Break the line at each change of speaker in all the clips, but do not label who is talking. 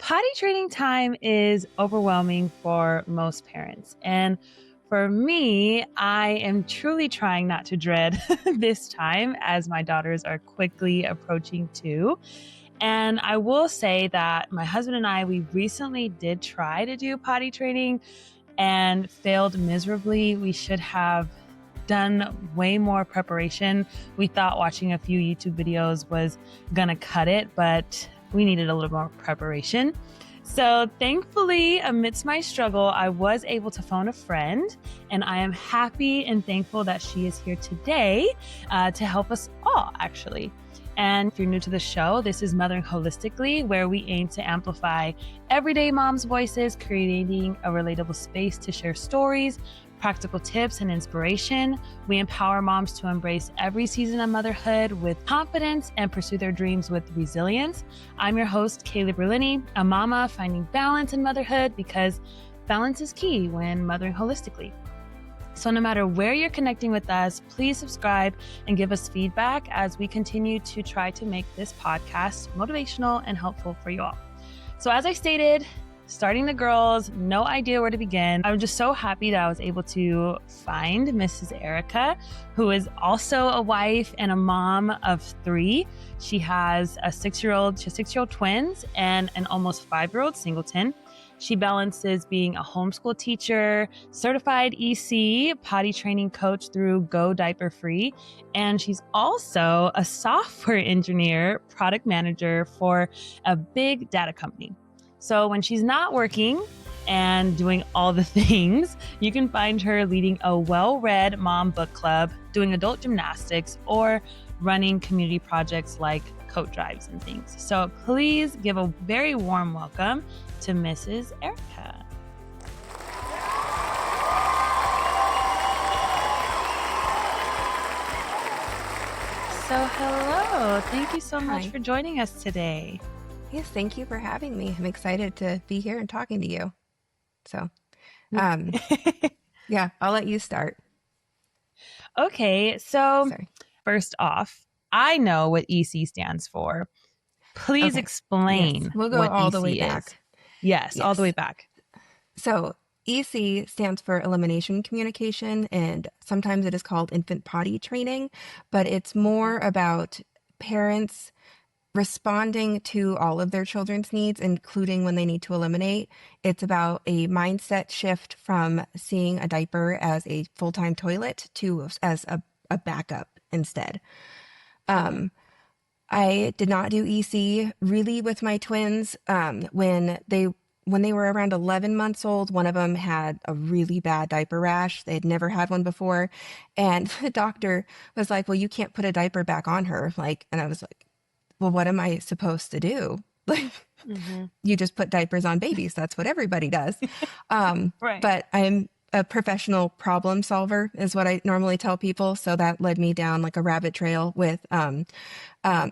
Potty training time is overwhelming for most parents. And for me, I am truly trying not to dread this time as my daughters are quickly approaching 2. And I will say that my husband and I, we recently did try to do potty training and failed miserably. We should have done way more preparation. We thought watching a few YouTube videos was gonna cut it, but we needed a little more preparation. So thankfully, amidst my struggle, I was able to phone a friend, and I am happy and thankful that she is here today to help us all, actually. And if you're new to the show, this is Mothering Holistically, where we aim to amplify everyday moms' voices, creating a relatable space to share stories, practical tips, and inspiration. We empower moms to embrace every season of motherhood with confidence and pursue their dreams with resilience. I'm your host, Kaylee Berlini, a mama finding balance in motherhood because balance is key when mothering holistically. So no matter where you're connecting with us, please subscribe and give us feedback as we continue to try to make this podcast motivational and helpful for you all. So as I stated, starting the girls, no idea where to begin. I'm just so happy that I was able to find Mrs. Erica, who is also a wife and a mom of 3. She has a 6-year-old twins and an almost 5-year-old singleton. She balances being a homeschool teacher, certified EC, potty training coach through Go Diaper Free, and she's also a software engineer, product manager for a big data company. So when she's not working and doing all the things, you can find her leading a well-read mom book club, doing adult gymnastics, or running community projects like coat drives and things. So please give a very warm welcome to Mrs. Erica. So hello, thank you so much for joining us today.
Yes, thank you for having me. I'm excited to be here and talking to you. So, yeah, I'll let you start.
Okay, so first off, I know what EC stands for. Please explain.
Yes, we'll go all the way back.
Yes, all the way back.
So EC stands for Elimination Communication, and sometimes it is called infant potty training, but it's more about parents responding to all of their children's needs, including when they need to eliminate. It's about a mindset shift from seeing a diaper as a full-time toilet to as a backup instead. I did not do EC really with my twins. When they were around 11 months old, one of them had a really bad diaper rash. They had never had one before. And the doctor was like, well, you can't put a diaper back on her. And I was like, well, what am I supposed to do? You just put diapers on babies. That's what everybody does.
Right.
But I'm a professional problem solver is what I normally tell people. So that led me down like a rabbit trail with, I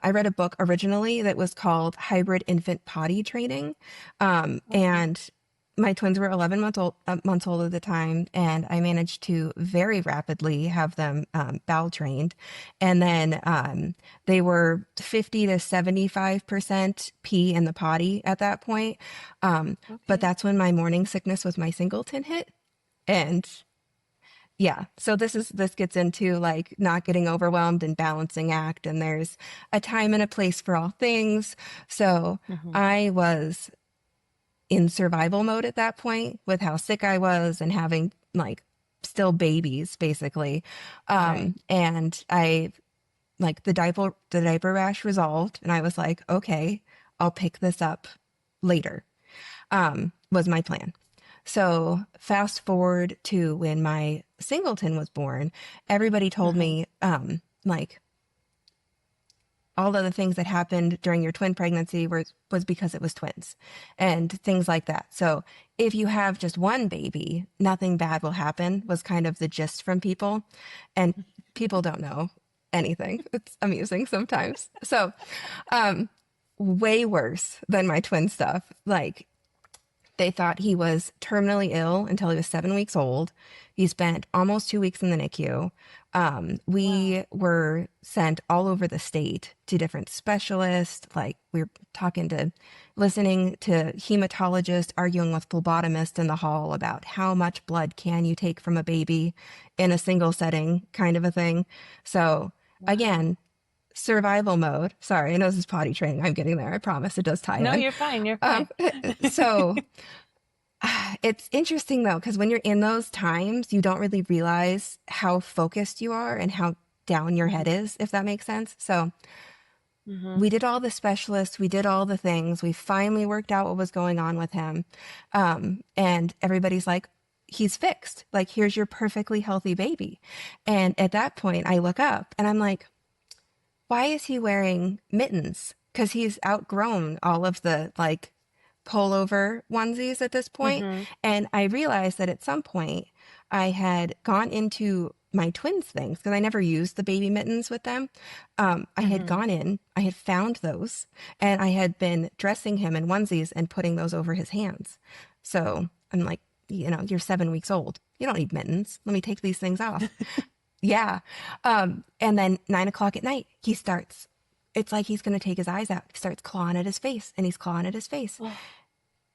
read a book originally that was called Hybrid Infant Potty Training. And my twins were 11 months old at the time, and I managed to very rapidly have them bowel trained. And then they were 50 to 75% pee in the potty at that point. But that's when my morning sickness with my singleton hit. And yeah, so this gets into like not getting overwhelmed and balancing act. And there's a time and a place for all things. So I was in survival mode at that point with how sick I was and having like still babies basically. And I like the diaper rash resolved, and I was like, okay, I'll pick this up later, was my plan. So fast forward to when my singleton was born, everybody told me, like all of the things that happened during your twin pregnancy was because it was twins and things like that. So if you have just one baby, nothing bad will happen was kind of the gist from people, and people don't know anything. It's amusing sometimes. So, way worse than my twin stuff. Like they thought he was terminally ill until he was 7 weeks old. He spent almost 2 weeks in the NICU. We were sent all over the state to different specialists. Like we were talking to listening to hematologists arguing with phlebotomists in the hall about how much blood can you take from a baby in a single setting kind of a thing. So
Wow.
again, survival mode. Sorry, I know this is potty training. I'm getting there. I promise it does tie
No,
in.
you're fine. You're
Um,
fine.
so it's interesting though, because when you're in those times, you don't really realize how focused you are and how down your head
Hmm.
is, if that makes sense. So
Hmm.
we did all the specialists, we did all the things. We finally worked out what was going on with him. And everybody's like, he's fixed. Like, here's your perfectly healthy baby. And at that point, I look up and I'm like, why is he wearing mittens? Because he's outgrown all of the like pullover onesies at this point.
Hmm.
And I realized that at some point I had gone into my twins' things because I never used the baby mittens with them. I had
Hmm.
gone in, I had found those, and I had been dressing him in onesies and putting those over his hands. So I'm like, you're 7 weeks old. You don't need mittens. Let me take these things off. Yeah. And then 9 o'clock at night, he starts, it's like he's going to take his eyes out. He starts clawing at his face and he's clawing at his face.
Oh.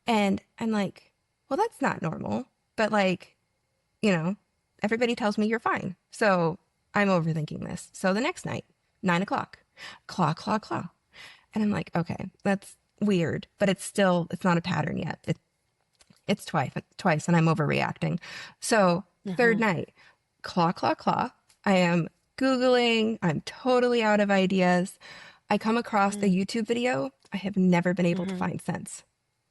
And I'm like, well, that's not normal. But like, you know, everybody tells me you're fine. So I'm overthinking this. So the next night, 9 o'clock, claw, claw, claw. And I'm like, okay, that's weird, but it's not a pattern yet. It's twice, and I'm overreacting. So third
Hmm.
night, claw, claw, claw. I am Googling. I'm totally out of ideas. I come across a YouTube video I have never been able to
Hmm.
find since,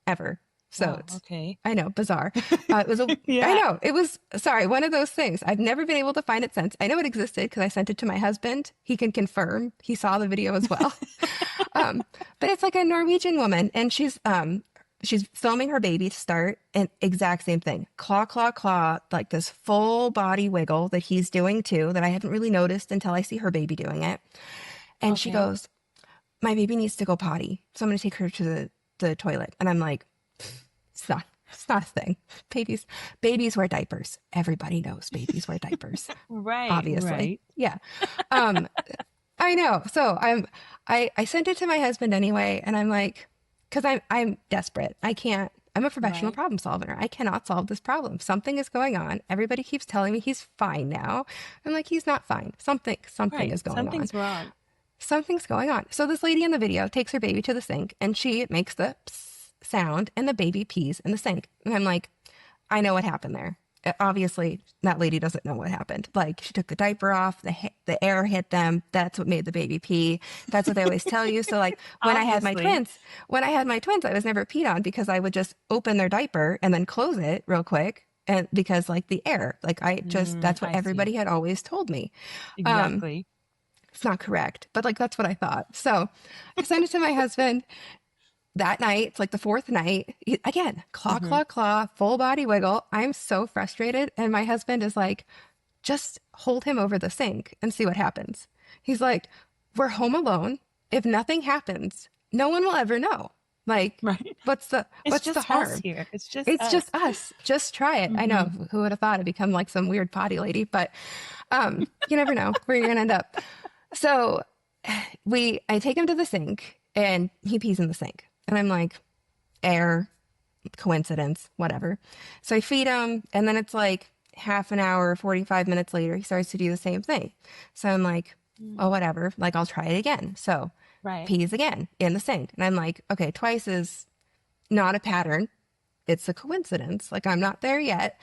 ever. So
Wow.
it's,
Okay.
I know, bizarre. I
Yeah.
know, it was, sorry, one of those things. I've never been able to find it since. I know it existed because I sent it to my husband. He can confirm. He saw the video as well. Um, but it's like a Norwegian woman, and she's filming her baby to start, and exact same thing. Claw, claw, claw, like this full body wiggle that he's doing too, that I haven't really noticed until I see her baby doing it. And she
Okay.
goes, my baby needs to go potty. So I'm gonna take her to the toilet. And I'm like, it's not a thing. Babies wear diapers. Everybody knows babies wear diapers,
Right.
obviously.
Right.
Yeah. Um, I know. So I sent it to my husband anyway, and I'm like, because I'm desperate. I can't. I'm a professional
Right.
problem solver. I cannot solve this problem. Something is going on. Everybody keeps telling me he's fine now. I'm like, he's not fine. Something
Right.
is going on.
Something's wrong.
Something's going on. So this lady in the video takes her baby to the sink, and she makes the pss sound, and the baby pees in the sink. And I'm like, I know what happened there. Obviously, that lady doesn't know what happened. Like, she took the diaper off, the air hit them. That's what made the baby pee. That's what they always tell you. So, like,
Obviously.
when I had my twins, I was never peed on because I would just open their diaper and then close it real quick. And because, like, the air, like, that's what
I see.
everybody had always told me. Um,
Exactly.
it's not correct, but like, that's what I thought. So I sent it to my husband that night. It's like the fourth night. Again, claw,
Hmm.
claw, claw, full body wiggle. I'm so frustrated. And my husband is like, just hold him over the sink and see what happens. He's like, we're home alone. If nothing happens, no one will ever know. Like,
Right. It's
what's the
just us
harm?
here. It's just
It's just
us.
us. Just try it. I
Hmm.
know, who would have thought it'd become like some weird potty lady, but you never know where you're gonna end up. So I take him to the sink and he pees in the sink. And I'm like, air, coincidence, whatever. So I feed him, and then it's like half an hour, 45 minutes later, he starts to do the same thing. So I'm like, oh, whatever. Like, I'll try it again. So
Right.
pees again in the sink. And I'm like, okay, twice is not a pattern. It's a coincidence. Like, I'm not there yet.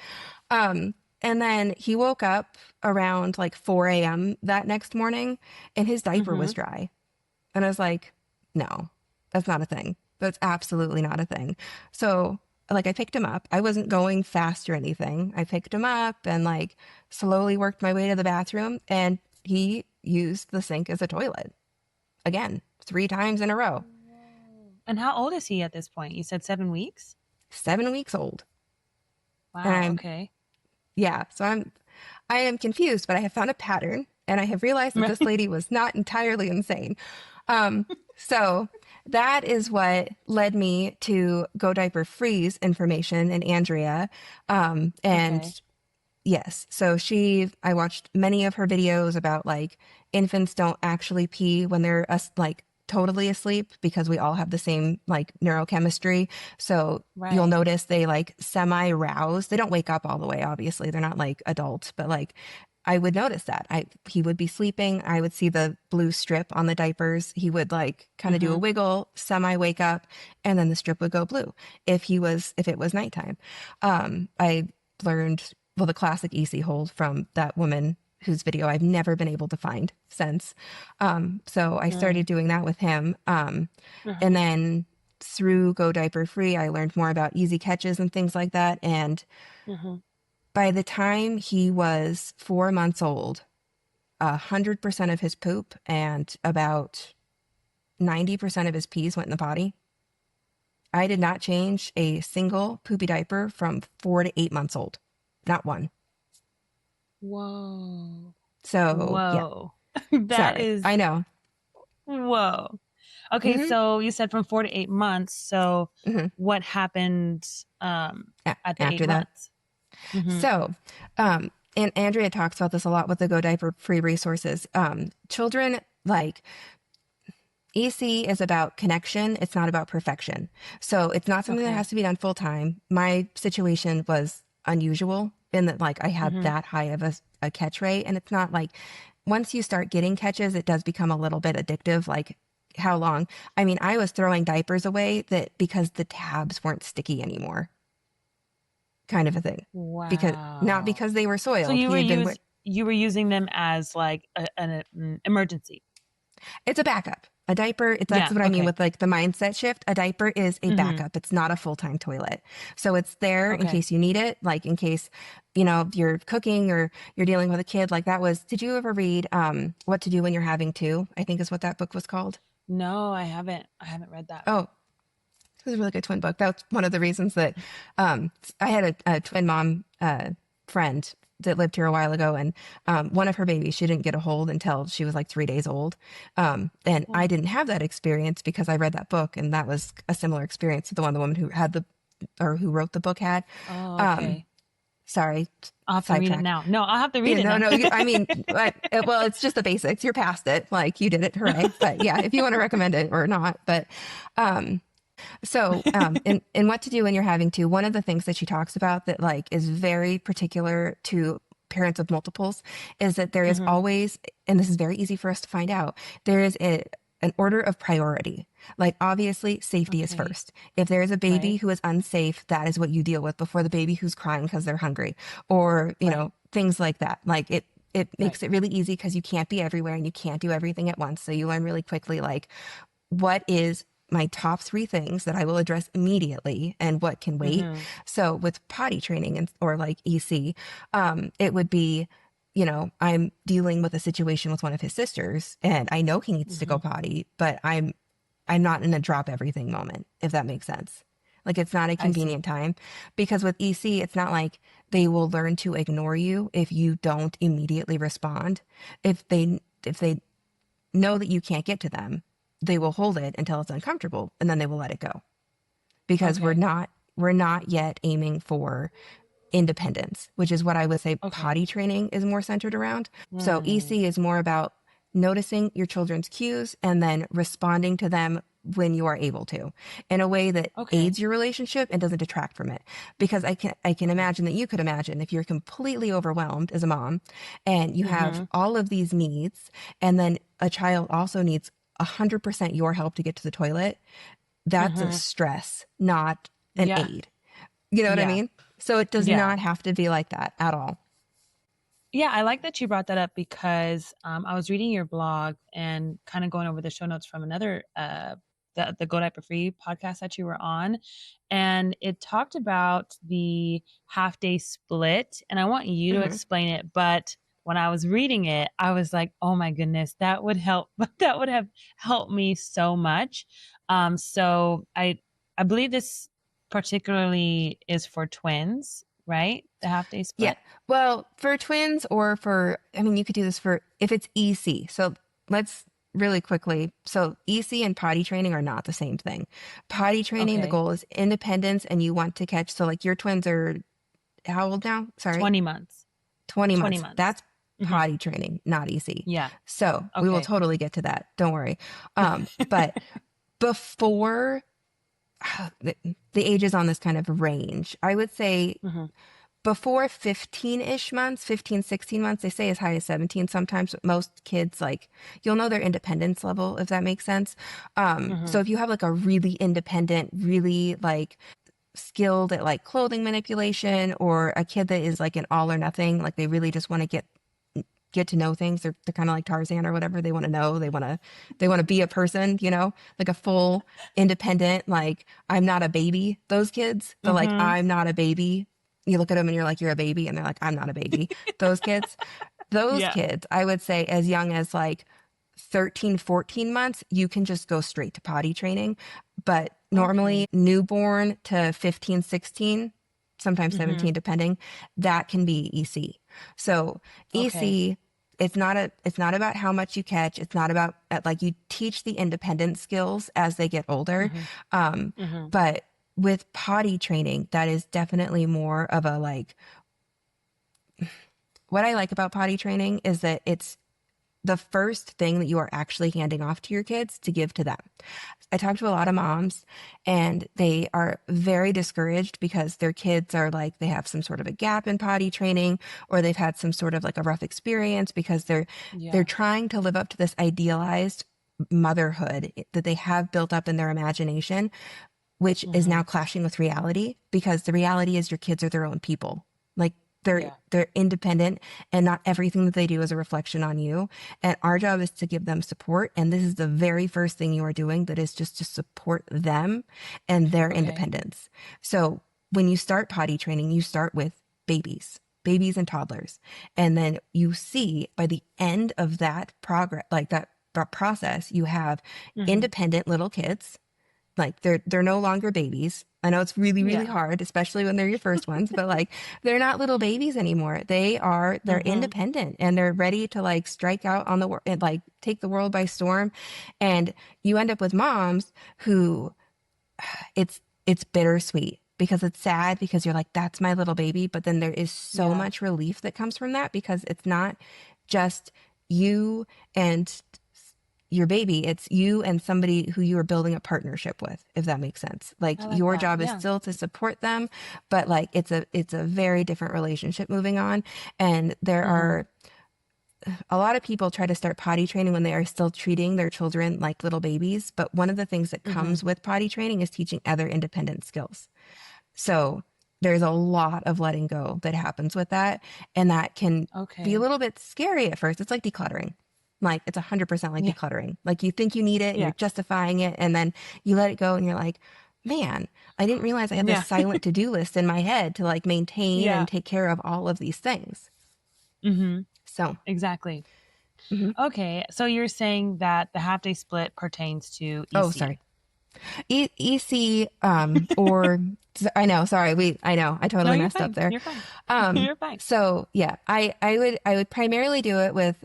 And then he woke up around like 4 a.m. that next morning, and his diaper
Hmm.
was dry. And I was like, no, that's not a thing. That's absolutely not a thing. So, like, I picked him up. I wasn't going fast or anything. I picked him up and, like, slowly worked my way to the bathroom. And he used the sink as a toilet again, 3 times in a row.
And how old is he at this point? You said 7 weeks?
7 weeks old. And
Wow.
I'm,
Okay.
yeah, so I am confused, but I have found a pattern, and I have realized that this
Right.
lady was not entirely insane. Um, so that is what led me to Go Diaper Free's information and Andrea. And
Okay.
yes, so I watched many of her videos about like infants don't actually pee when they're like totally asleep because we all have the same like neurochemistry. So you'll
Right.
notice they like semi rouse. They don't wake up all the way, obviously. They're not like adults, but like I would notice that. He would be sleeping. I would see the blue strip on the diapers. He would like kind of do a
Mm-hmm.
wiggle, semi wake up, and then the strip would go blue if it was nighttime. I learned well the classic EC hold from that woman whose video I've never been able to find since. So I started doing that with him. And
Mm-hmm.
then through Go Diaper Free, I learned more about easy catches and things like that. And
Mm-hmm.
by the time he was 4 months old, 100% of his poop and about 90% of his pees went in the potty. I did not change a single poopy diaper from 4 to 8 months old. Not one.
Whoa.
So, yeah,
Whoa. That
sorry.
is
I know.
whoa. Okay,
Hmm.
so you said from 4 to 8 months. So
Hmm.
what happened at the eight
After that.
months? Mm-hmm.
So, and Andrea talks about this a lot with the Go Diaper free resources. Children like EC is about connection. It's not about perfection. So it's not something that
Okay.
has to be done full time. My situation was unusual in that like I had
Mm-hmm.
that high of a catch rate. And it's not like once you start getting catches, it does become a little bit addictive. Like how long? I mean, I was throwing diapers away that because the tabs weren't sticky anymore, kind of a thing. Because not
Wow.
because they were
So
soiled. He had been
you were using them as like an emergency.
It's a backup. A diaper, that's
Yeah.
what I mean
Okay.
with like the mindset shift. A diaper is a
Mm-hmm.
backup. It's not a full-time toilet. So it's there in
Okay.
case you need it, like in case, you're cooking or you're dealing with a kid. Like that was, did you ever read What to Do When You're Having Two? I think is what that book was called.
No, I haven't. I haven't read that.
Oh, it was a really good twin book. That's one of the reasons that I had a twin mom friend that lived here a while ago, and one of her babies she didn't get a hold until she was like 3 days old. And I
Oh.
didn't have that experience because I read that book, and that was a similar experience to the woman who had who wrote the book had.
Oh,
Um,
okay.
sorry,
I'll have to read it
sidetrack.
now. No, I'll have to read
Yeah,
it
no,
now.
no. I mean, well, it's just the basics. You're past it. Like you did it. Hooray. But yeah, if you want to recommend it or not. But um, in What to Do When You're Having To, one of the things that she talks about that like is very particular to parents of multiples is that there is
Mm-hmm.
always, and this is very easy for us to find out, there is an order of priority. Like obviously safety is
Okay.
first. If there is a baby
Right.
who is unsafe, that is what you deal with before the baby who's crying because they're hungry or,
Right.
things like that. Like it
Right.
makes it really easy because you can't be everywhere and you can't do everything at once. So you learn really quickly, like, what is my top three things that I will address immediately and what can wait.
Mm-hmm.
So with potty training or like EC, it would be, I'm dealing with a situation with one of his sisters and I know he needs to
Mm-hmm.
go potty, but I'm not in a drop everything moment, if that makes sense. Like it's not a
I see.
convenient time because with EC, it's not like they will learn to ignore you if you don't immediately respond. If they know that you can't get to them, they will hold it until it's uncomfortable and then they will let it go. Because
Okay.
we're not yet aiming for independence, which is what I would say
Okay.
potty training is more centered around. So
Mm.
EC is more about noticing your children's cues and then responding to them when you are able to in a way that
Okay.
aids your relationship and doesn't detract from it. Because I can
Okay.
imagine that you could imagine if you're completely overwhelmed as a mom and you have
Mm-hmm.
all of these needs and then a child also needs 100% your help to get to the toilet, that's a
Mm-hmm.
stress, not an
Yeah.
aid. You know what I
Yeah.
mean? So it does
Yeah.
not have to be like that at all.
Yeah, I like that you brought that up because I was reading your blog and kind of going over the show notes from another the Go Diaper Free podcast that you were on, and it talked about the half day split. And I want you to
Hmm.
explain it, but when I was reading it, I was like, "Oh my goodness, that would help! That would have helped me so much." So I believe this particularly is for twins, right? The half day
Yeah.
split.
Well, for twins or I mean, you could do this for if it's EC. So let's really quickly. So EC and potty training are not the same thing. Potty training, the
Okay.
goal is independence and you want to catch. So like your twins are how old now? Sorry.
20 months.
20
20
months.
months.
That's
Hmm.
potty training, not EC.
Yeah.
So we will
Okay.
totally get to that. Don't worry. But before the, the ages on this kind of range, I would say
Hmm.
before 15-ish months, 15, 16 months, they say as high as 17 sometimes, but most kids, like, you'll know their independence level, if that makes sense.
Hmm.
So if you have like a really independent, really like skilled at like clothing manipulation, or a kid that is like an all or nothing, like they really just want to get to know things. They're kind of like Tarzan or whatever. They want to know. They want to be a person. Like a full independent. Like, I'm not a baby. Those kids, they're like,
Hmm.
I'm not a baby. You look at them and you're like, you're a baby, and they're like, I'm not a baby. Those kids, those
Yeah.
kids, I would say as young as like 13, 14 months, you can just go straight to potty training. But
Okay.
normally newborn to 15, 16, sometimes
Hmm.
17, depending, that can be EC. So
Okay.
EC, it's not about how much you catch. It's not about like, you teach the independent skills as they get older.
Hmm.
Um,
Hmm.
but with potty training, that is definitely more of a like, what I like about potty training is that it's the first thing that you are actually handing off to your kids to give to them. I talk to a lot of moms, and they are very discouraged because their kids are like, they have some sort of a gap in potty training, or they've had some sort of like a rough experience because they're
Yeah.
trying to live up to this idealized motherhood that they have built up in their imagination, which is
Hmm.
now clashing with reality, because the reality is your kids are their own people. Like, they're
Yeah.
they're independent, and not everything that they do is a reflection on you. And our job is to give them support. And this is the very first thing you are doing, that is just to support them and their
Okay.
independence. So when you start potty training, you start with babies and toddlers. And then you see by the end of that progress, like that process, you have
Hmm.
independent little kids. Like, they're no longer babies. I know it's really, really
Yeah.
hard, especially when they're your first ones, but like, they're not little babies anymore. They're
Hmm.
independent, and they're ready to like strike out on the world and like take the world by storm. And you end up with moms who, it's bittersweet, because it's sad, because you're like, that's my little baby. But then there is so
Yeah.
much relief that comes from that, because it's not just you and your baby, it's you and somebody who you are building a partnership with, if that makes sense. Like,
I like
your
that.
job is
Yeah.
still to support them, but like, it's a very different relationship moving on. And there
Hmm.
are a lot of people try to start potty training when they are still treating their children like little babies. But one of the things that
Hmm.
comes with potty training is teaching other independent skills. So there's a lot of letting go that happens with that. And that can be a
Okay.
little bit scary at first. It's like decluttering. Like, it's 100% like
Yeah.
decluttering. Like, you think you need it and you're
Yeah.
justifying it. And then you let it go and you're like, man, I didn't realize I had this
Yeah.
silent to-do list in my head to like maintain
Yeah.
and take care of all of these things.
Hmm.
So,
Exactly.
mhm.
Okay. So you're saying that the half day split pertains to
Oh,
EC.
sorry. EC, or I know, sorry, I know, I
No,
totally
you're
messed up
fine.
there.
You're fine.
Um,
You're fine.
so yeah, I would primarily do it with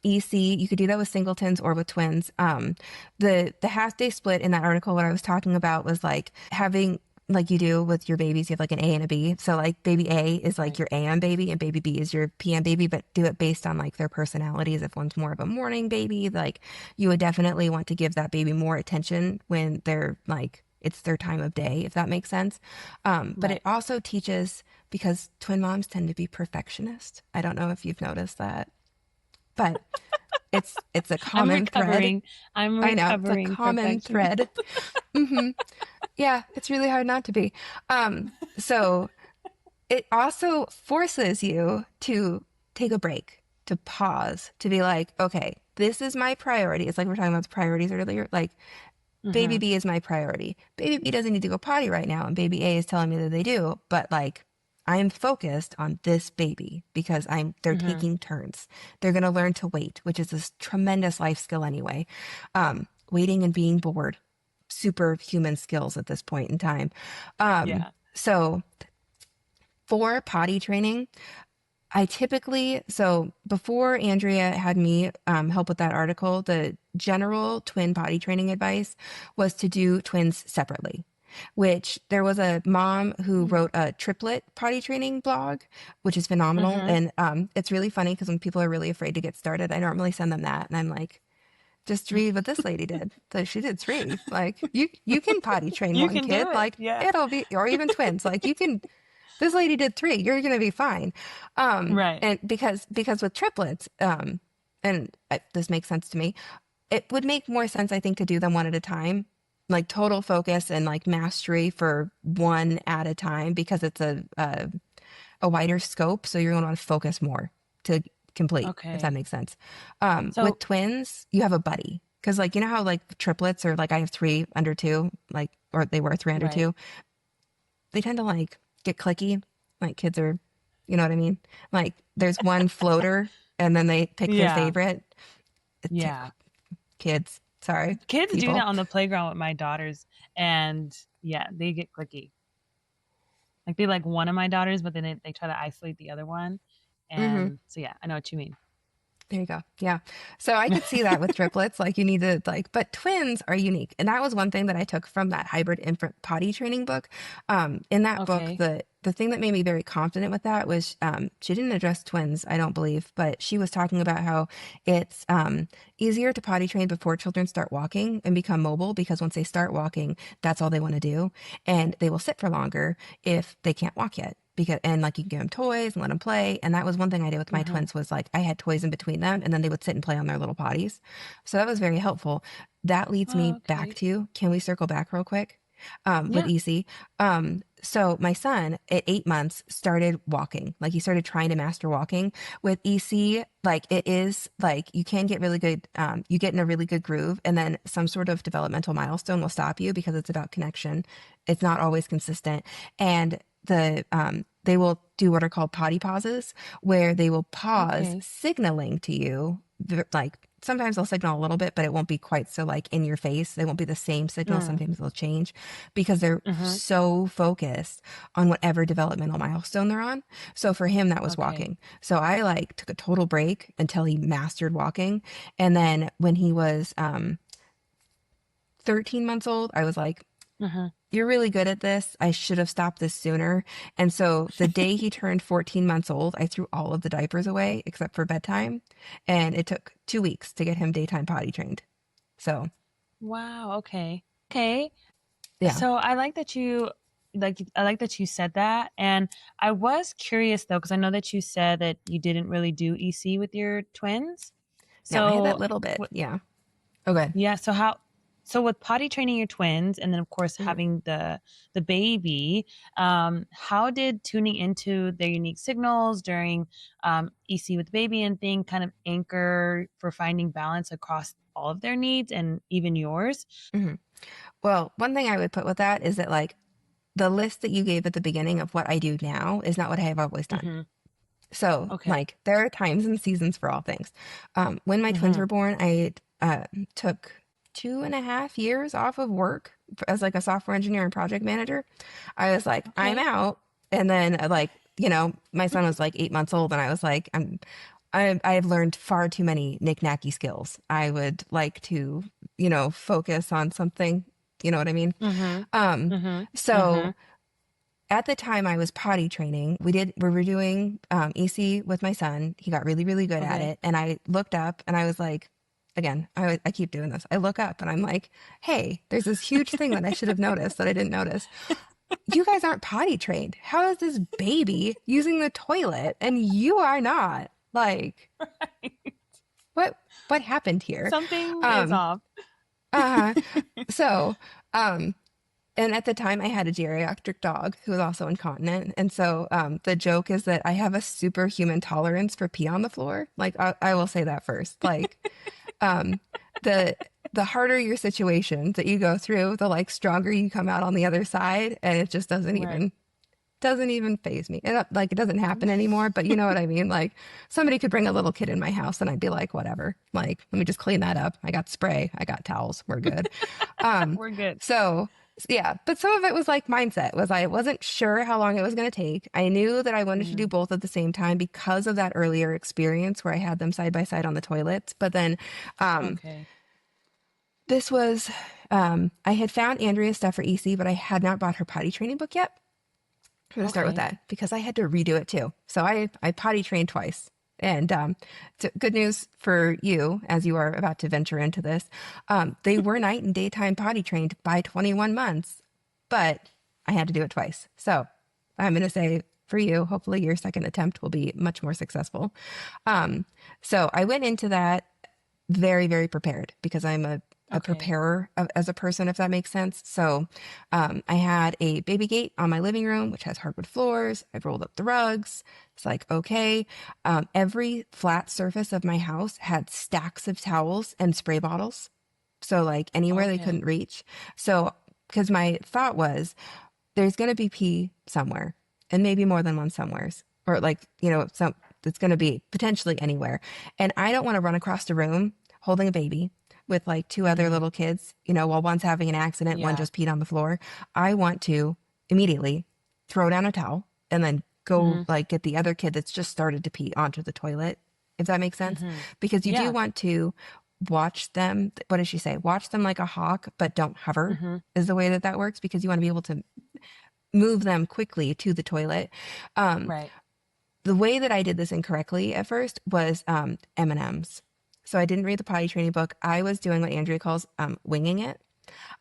EC. You could do that with singletons or with twins. The half day split in that article, what I was talking about was like having, like you do with your babies, you have like an A and a B. So like, baby A is like
Right.
your AM baby, and baby B is your PM baby, but do it based on like their personalities. If one's more of a morning baby, like, you would definitely want to give that baby more attention when they're like, it's their time of day, if that makes sense. But it
Right.
also teaches, because twin moms tend to be perfectionist. I don't know if you've noticed that, but it's a
I'm
common thread.
recovering. I'm
I know, it's a
recovering
common
perfection.
thread. Hmm. Yeah, it's really hard not to be. So it also forces you to take a break, to pause, to be like, okay, this is my priority. It's like we are talking about priorities earlier. Like, baby
Hmm.
B is my priority. Baby B doesn't need to go potty right now, and baby A is telling me that they do, but like, I am focused on this baby because they're
Hmm.
taking turns. They're going to learn to wait, which is this tremendous life skill anyway. Waiting and being bored, superhuman skills at this point in time.
Yeah.
So for potty training, I typically, so before Andrea had me help with that article, the general twin potty training advice was to do twins separately. which there was a mom who wrote a triplet potty training blog, which is phenomenal.
Mm-hmm.
And it's really funny because when people are really afraid to get started, I normally send them that. And I'm like, just read what this lady did. So she did three. Like you can potty train
You
one
can do
kid.
it.
Like
Yeah.
it'll be, or even twins. Like you can, this lady did three. You're going to be fine.
Right.
And because with triplets, and this makes sense to me, it would make more sense, I think, to do them one at a time, like total focus and like mastery for one at a time because it's a wider scope. So you're going to want to focus more to complete, if that
Okay.
makes sense. With
So,
twins, you have a buddy. Because, like, you know how, like, triplets or, like, I have three under two, like, or they were three under
right.
two, they tend to, like, get clicky. Like, kids are, you know what I mean? Like, there's one floater and then they pick their
Yeah.
favorite. It's
Yeah.
kids, sorry,
Kids do that
people.
on the playground with my daughters. And yeah, they get clicky. Like they like one of my daughters, but then they try to isolate the other one.
Hmm.
And so, yeah, I know what you mean.
There you go. Yeah. So I could see that with triplets, like you need to like, but twins are unique. And that was one thing that I took from that hybrid infant potty training book. In that book,
Okay.
the thing that made me very confident with that was she didn't address twins, I don't believe, but she was talking about how it's easier to potty train before children start walking and become mobile because once they start walking, that's all they want to do. And they will sit for longer if they can't walk yet because and like you can give them toys and let them play, and that was one thing I did with my
Mm-hmm.
twins was like I had toys in between them and then they would sit and play on their little potties, so that was very helpful. That leads
Oh,
me back
okay.
to, can we circle back real quick with
Yeah.
EC? So my son at 8 months started walking, like he started trying to master walking with EC. Like it is like you can get really good, you get in a really good groove and then some sort of developmental milestone will stop you because it's about connection. It's not always consistent. And they will do what are called potty pauses, where they will pause,
Okay.
signaling to you. Like sometimes they'll signal a little bit, but it won't be quite so like in your face. They won't be the same signal.
Mm.
Sometimes they'll change because they're
Mm-hmm.
so focused on whatever developmental milestone they're on. So for him, that was
Okay.
walking. So I like took a total break until he mastered walking, and then when he was 13 months old, I was like,
Mm-hmm.
you're really good at this. I should have stopped this sooner. And so the day he turned 14 months old, I threw all of the diapers away except for bedtime. And it took 2 weeks to get him daytime potty trained. So,
Wow. Okay. Okay.
yeah.
So I like that you said that. And I was curious though, because I know that you said that you didn't really do EC with your twins.
No, I had that
So
little bit. Yeah. Oh, good.
yeah, so with potty training your twins and then of course
Mhm.
having the baby, how did tuning into their unique signals during EC with the baby and thing kind of anchor for finding balance across all of their needs and even yours?
Mhm. Well, one thing I would put with that is that, like, the list that you gave at the beginning of what I do now is not what I have always done.
Hmm.
So,
Okay.
like, there are times and seasons for all things. When my twins
Hmm.
were born, I took 2.5 years off of work as like a software engineer and project manager. I was like, I'm
Okay.
out. And then, like, my son was like 8 months old, and I was like, I've learned far too many knick-knacky skills. I would like to, focus on something. You know what I mean?
Hmm.
Um,
Hmm.
so
Hmm.
at the time I was potty training, we were doing EC with my son. He got really, really good at
Okay.
it. And I looked up and I was like, again, I keep doing this. I look up and I'm like, hey, there's this huge thing that I should have noticed that I didn't notice. You guys aren't potty trained. How is this baby using the toilet and you are not? Like, what what happened here?
Something is
Um,
off.
uh, so um and at the time, I had a geriatric dog who was also incontinent. And so the joke is that I have a superhuman tolerance for pee on the floor. Like, I will say that first. Like, um, the the harder your situation that you go through, the like stronger you come out on the other side, and it just
Right.
doesn't even phase me. Like, it doesn't happen anymore. But you know what I mean? Like, somebody could bring a little kid in my house, and I'd be like, whatever. Like, let me just clean that up. I got spray. I got towels. We're good. Um,
We're good.
so yeah, but some of it was like mindset was I wasn't sure how long it was going to take. I knew that I wanted to do
Mm.
both at the same time because of that earlier experience where I had them side by side on the toilets. But then um,
Okay.
this was, I had found Andrea's stuff for EC, but I had not bought her potty training book yet. I'm going to start with
Okay.
that because I had to redo it too. So I potty trained twice. And good news for you as you are about to venture into this. They were night and daytime potty trained by 21 months, but I had to do it twice. So I'm going to say for you, hopefully your second attempt will be much more successful. So I went into that very, very prepared because I'm a
Okay.
preparer as a person, if that makes sense. So I had a baby gate on my living room, which has hardwood floors. I've rolled up the rugs. It's like, okay. Every flat surface of my house had stacks of towels and spray bottles. So, like, anywhere they
Okay.
couldn't reach. So, because my thought was, there's going to be pee somewhere and maybe more than one somewheres, or like, some it's going to be potentially anywhere. And I don't want to run across the room holding a baby with like two other
Hmm.
little kids, while one's having an accident, one
Yeah.
just peed on the floor. I want to immediately throw down a towel and then go
Hmm.
like get the other kid that's just started to pee onto the toilet, if that makes sense.
Hmm.
Because you do
Yeah.
want to watch them. What does she say? Watch them like a hawk, but don't hover,
Hmm.
is the way that that works, because you want to be able to move them quickly to the toilet. Um,
Right.
the way that I did this incorrectly at first was M&Ms. So I didn't read the potty training book. I was doing what Andrea calls winging it.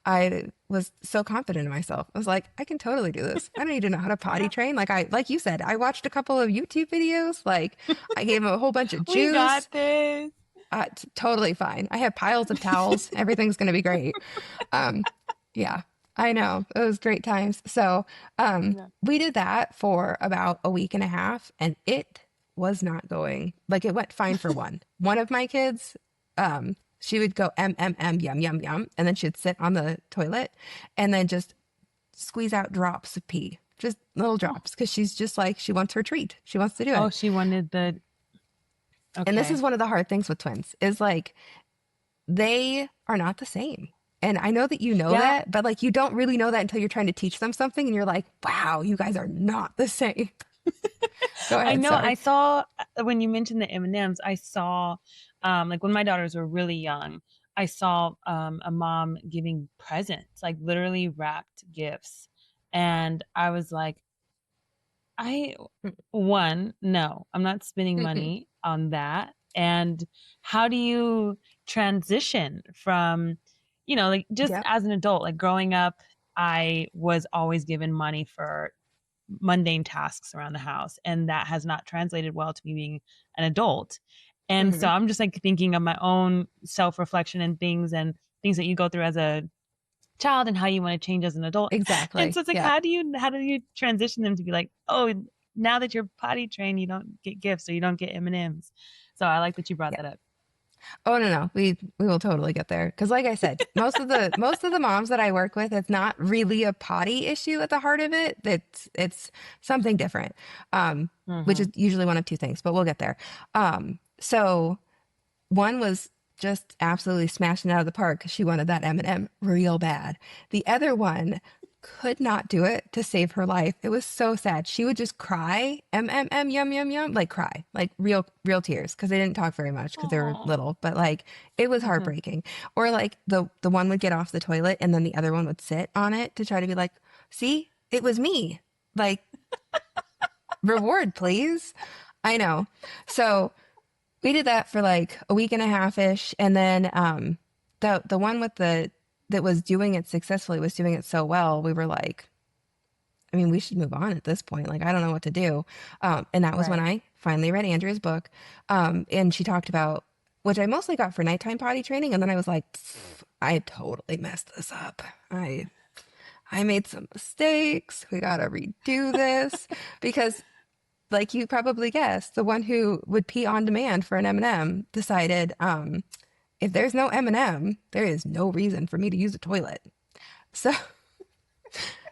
I was so confident in myself. I was like, I can totally do this. I don't need to know how to potty train. Like you said, I watched a couple of YouTube videos. Like I gave him a whole bunch of
We got
juice.
this.
Totally fine. I have piles of towels. Everything's going to be great. Um, yeah, I know. It was great times. So
Yeah.
we did that for about a week and a half, and it was not going like it went fine for one. One of my kids, she would go yum yum yum, and then she'd sit on the toilet, and then just squeeze out drops of pee, just little
Oh.
drops, because she's just like she wants her treat. She wants to do
Oh,
it.
she wanted the.
And this is
Okay.
one of the hard things with twins is like they are not the same. And I know that you know
Yeah.
that, but like you don't really know that until you're trying to teach them something and you're like, wow, you guys are not the same. Go
I
ahead,
know. I
sorry.
saw when you mentioned the M&Ms, I saw like when my daughters were really young, I saw a mom giving presents, like literally wrapped gifts. And I was like, I one, no, I'm not spending money on that. And how do you transition from, like just
Yep.
as an adult, like growing up, I was always given money for mundane tasks around the house, and that has not translated well to me being an adult. And so
Hmm.
I'm just like thinking of my own self-reflection and things that you go through as a child and how you want to change as an adult. And
Exactly.
so it's like,
Yeah.
how do you transition them to be like, oh, now that you're potty trained, you don't get gifts or you don't get M&Ms. So I like that you brought
Yeah.
that up.
Oh no. We will totally get there. Cause like I said, most of the moms that I work with, it's not really a potty issue at the heart of it. It's something different. Which is
Hmm.
usually one of two things, but we'll get there. So one was just absolutely smashing it out of the park because she wanted that M&M real bad. The other one could not do it to save her life. It was so sad. She would just cry, yum yum yum, like cry, like real tears, because they didn't talk very much because they were
Oh.
little. But like it was
Hmm.
heartbreaking. Or like the one would get off the toilet and then the other one would sit on it to try to be like, see, it was me. Like reward, please. I know. So we did that for like a week and a half ish, and then the one with the that was doing it successfully was doing it so well. We were like, I mean, we should move on at this point. Like, I don't know what to do. And that was when
Right.
I finally read Andrea's book, and she talked about which I mostly got for nighttime potty training, and then I was like, I totally messed this up. I made some mistakes. We gotta redo this because like you probably guessed, the one who would pee on demand for an M&M decided, if there's no M&M, there is no reason for me to use a toilet. So,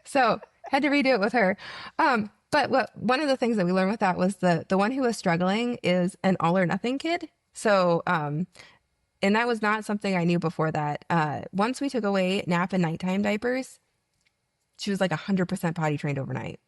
so had to redo it with her. But one of the things that we learned with that was the one who was struggling is an all or nothing kid. So, and that was not something I knew before that. Once we took away nap and nighttime diapers, she was like 100% potty trained overnight.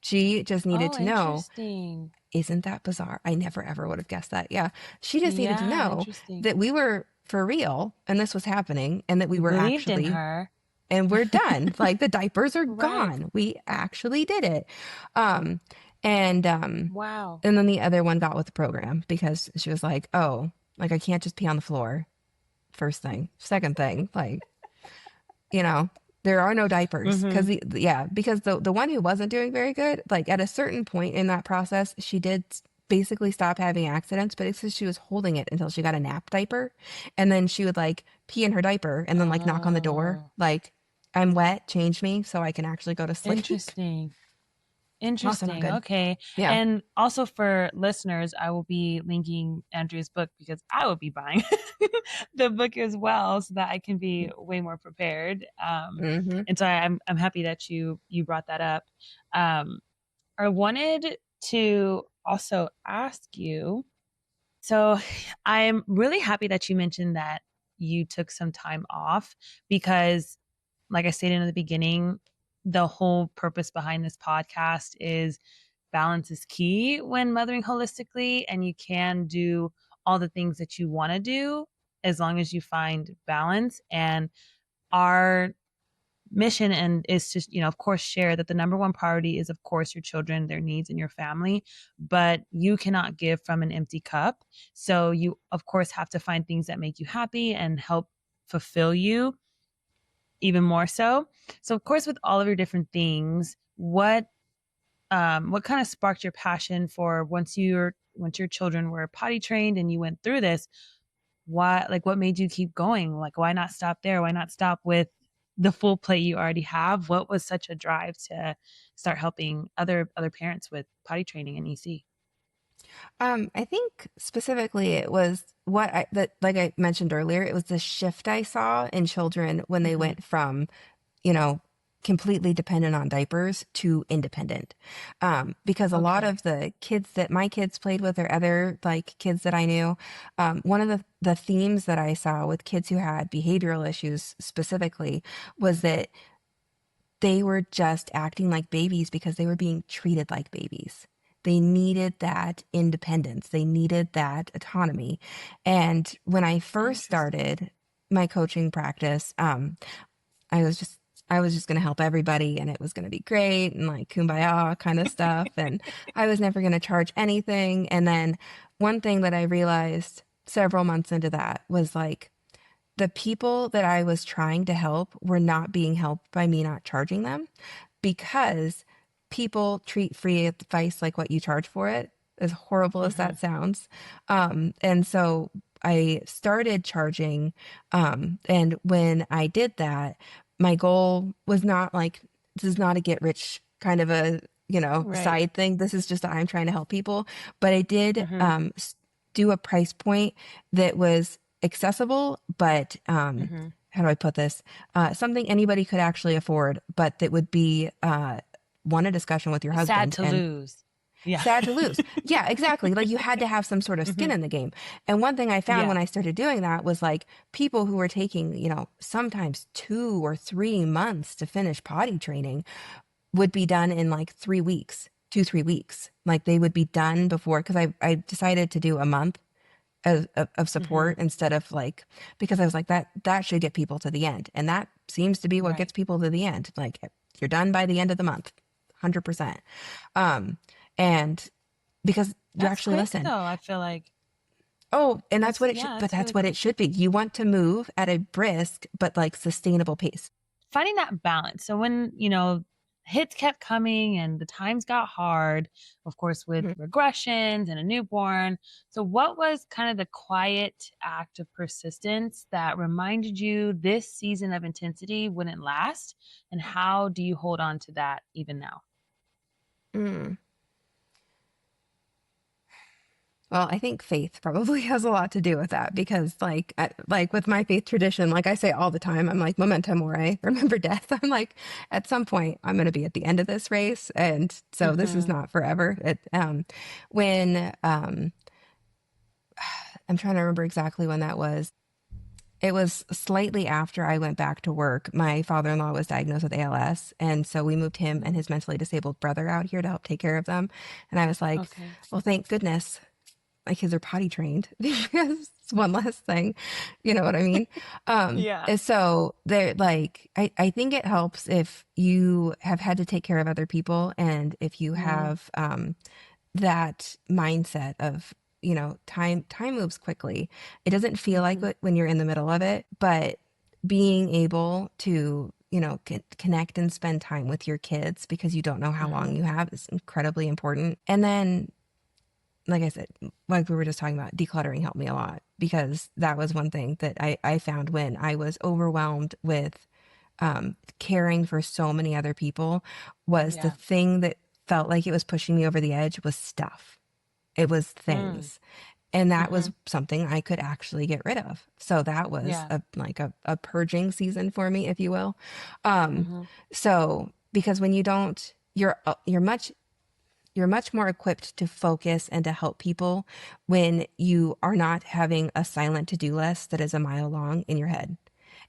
She just needed
Oh,
to know.
interesting.
Isn't that bizarre? I never ever would have guessed that. Yeah. She just needed to
Yeah,
know
interesting.
that we were for real and this was happening and that we
You
were
believed in
actually,
her.
and we're done. Like the diapers are
Right.
gone. We actually did it. Um, and
Wow.
and then the other one got with the program because she was like, "Oh, like I can't just pee on the floor." First thing, second thing, like there are no diapers
Mm-hmm.
because the one who wasn't doing very good, like at a certain point in that process, she did basically stop having accidents, but it's because she was holding it until she got a nap diaper, and then she would like pee in her diaper and then like knock on the door,
Oh,
like I'm wet, change me so I can actually go to sleep.
interesting.
Also not
Interesting.
good.
Okay.
Yeah.
And also for listeners, I will be linking Andrew's book because I will be buying the book as well so that I can be way more prepared.
Hmm.
And so I'm happy that you brought that up. Um, I wanted to also ask you, so I'm really happy that you mentioned that you took some time off because, like I stated in the beginning, the whole purpose behind this podcast is balance is key when mothering holistically, and you can do all the things that you want to do as long as you find balance. And our mission and is to of course share that the number one priority is of course your children, their needs, and your family, but you cannot give from an empty cup. So you of course have to find things that make you happy and help fulfill you even more so. So of course with all of your different things, what kind of sparked your passion for once your children were potty trained and you went through this, why, like, what made you keep going? Like, why not stop there? Why not stop with the full plate you already have? What was such a drive to start helping other parents with potty training and EC?
I think specifically it was that, like I mentioned earlier, it was the shift I saw in children when they
Mm-hmm.
went from, you know, completely dependent on diapers to independent. Because a lot
Okay.
of the kids that my kids played with or other like kids that I knew, one of the themes that I saw with kids who had behavioral issues specifically was that they were just acting like babies because they were being treated like babies. They needed that independence. They needed that autonomy. And when I first
Interesting.
started my coaching practice, I was just I was just going to help everybody and it was going to be great and like kumbaya kind of stuff. And I was never going to charge anything. And then one thing that I realized several months into that was like the people that I was trying to help were not being helped by me not charging them because people treat free advice like what you charge for it, as horrible as
Mm-hmm.
that sounds. And so I started charging. And when I did that, my goal was not like, this is not a get rich kind of a,
Right.
side thing. This is just that I'm trying to help people. But I did
Mm-hmm.
do a price point that was accessible, but
Mm-hmm.
how do I put this? Something anybody could actually afford, but that would be one, a discussion with your
Sad
husband,
to
and
lose. Yeah.
sad to lose. Yeah, exactly. Like you had to have some sort of
Mm-hmm.
skin in the game. And one thing I found
Yeah.
when I started doing that was like people who were taking, sometimes 2 or 3 months to finish potty training would be done in like 3 weeks, 3 weeks. Like they would be done before, because I decided to do a month of
Mm-hmm.
support instead of like, because I was like that should get people to the end, and that seems to be what
Right.
gets people to the end. Like you're done by the end of the month, 100%. Um, and because you
That's
actually
quick
listen.
though. I feel like
Oh, and that's
that's
what it should.
yeah,
But
that's
that's
really
what
quick.
it should be. You want to move at a brisk but like sustainable pace.
Finding that balance. So when, hits kept coming and the times got hard, of course, with
Mhm.
regressions and a newborn. So what was kind of the quiet act of persistence that reminded you this season of intensity wouldn't last? And how do you hold on to that even now?
Mm. Well, I think faith probably has a lot to do with that because, like with my faith tradition, like I say all the time, I'm like memento mori, remember death. I'm like, at some point, I'm going to be at the end of this race, and so this is
Mm-hmm.
not forever. When I'm trying to remember exactly when that was. It was slightly after I went back to work. My father-in-law was diagnosed with ALS, and so we moved him and
Mm,
his mentally disabled brother out here to help take care of them. And I was like,
okay.
well, thank goodness my kids are potty trained because It's one less thing. You know what I mean?
Yeah.
And so they're like, I think it helps if you have had to take care of other people and if you
Mm,
have that mindset of, time moves quickly. It doesn't feel like
mhm,
it when you're in the middle of it, but being able to, connect and spend time with your kids because you don't know how long
mhm.
you have is incredibly important. And then, like I said, like we were just talking about, decluttering helped me a lot because that was one thing that I found when I was overwhelmed with caring for so many other people was the
Yeah.
thing that felt like it was pushing me over the edge was stuff. It was
Mm,
things. And that was
mhm.
something I could actually get rid of. So that was
Yeah.
a purging season for me, if you will. Um,
Mhm.
so because when you don't, you're much more equipped to focus and to help people when you are not having a silent to-do list that is a mile long in your head.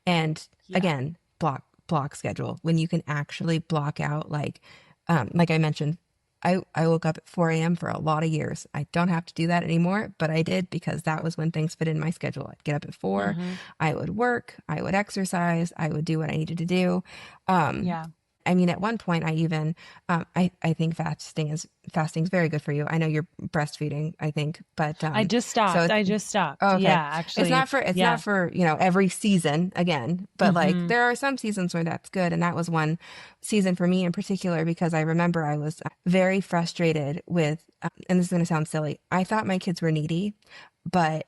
And
Yeah.
again, block schedule when you can actually block out like I mentioned, I woke up at 4 a.m. for a lot of years. I don't have to do that anymore, but I did because that was when things fit in my schedule. I'd get up at 4,
Mhm.
I would work, I would exercise, I would do what I needed to do. Um,
Yeah.
I mean, at one point, I even, I think fasting is very good for you. I know you're breastfeeding, I think, but
I just
so
stopped.
it's
I just stopped.
oh,
Yeah,
okay.
actually.
It's not
Yeah.
for, every season again, but like
Mhm.
there are some seasons where that's good. And that was one season for me in particular because I remember I was very frustrated with, and this is going to sound silly. I thought my kids were needy, but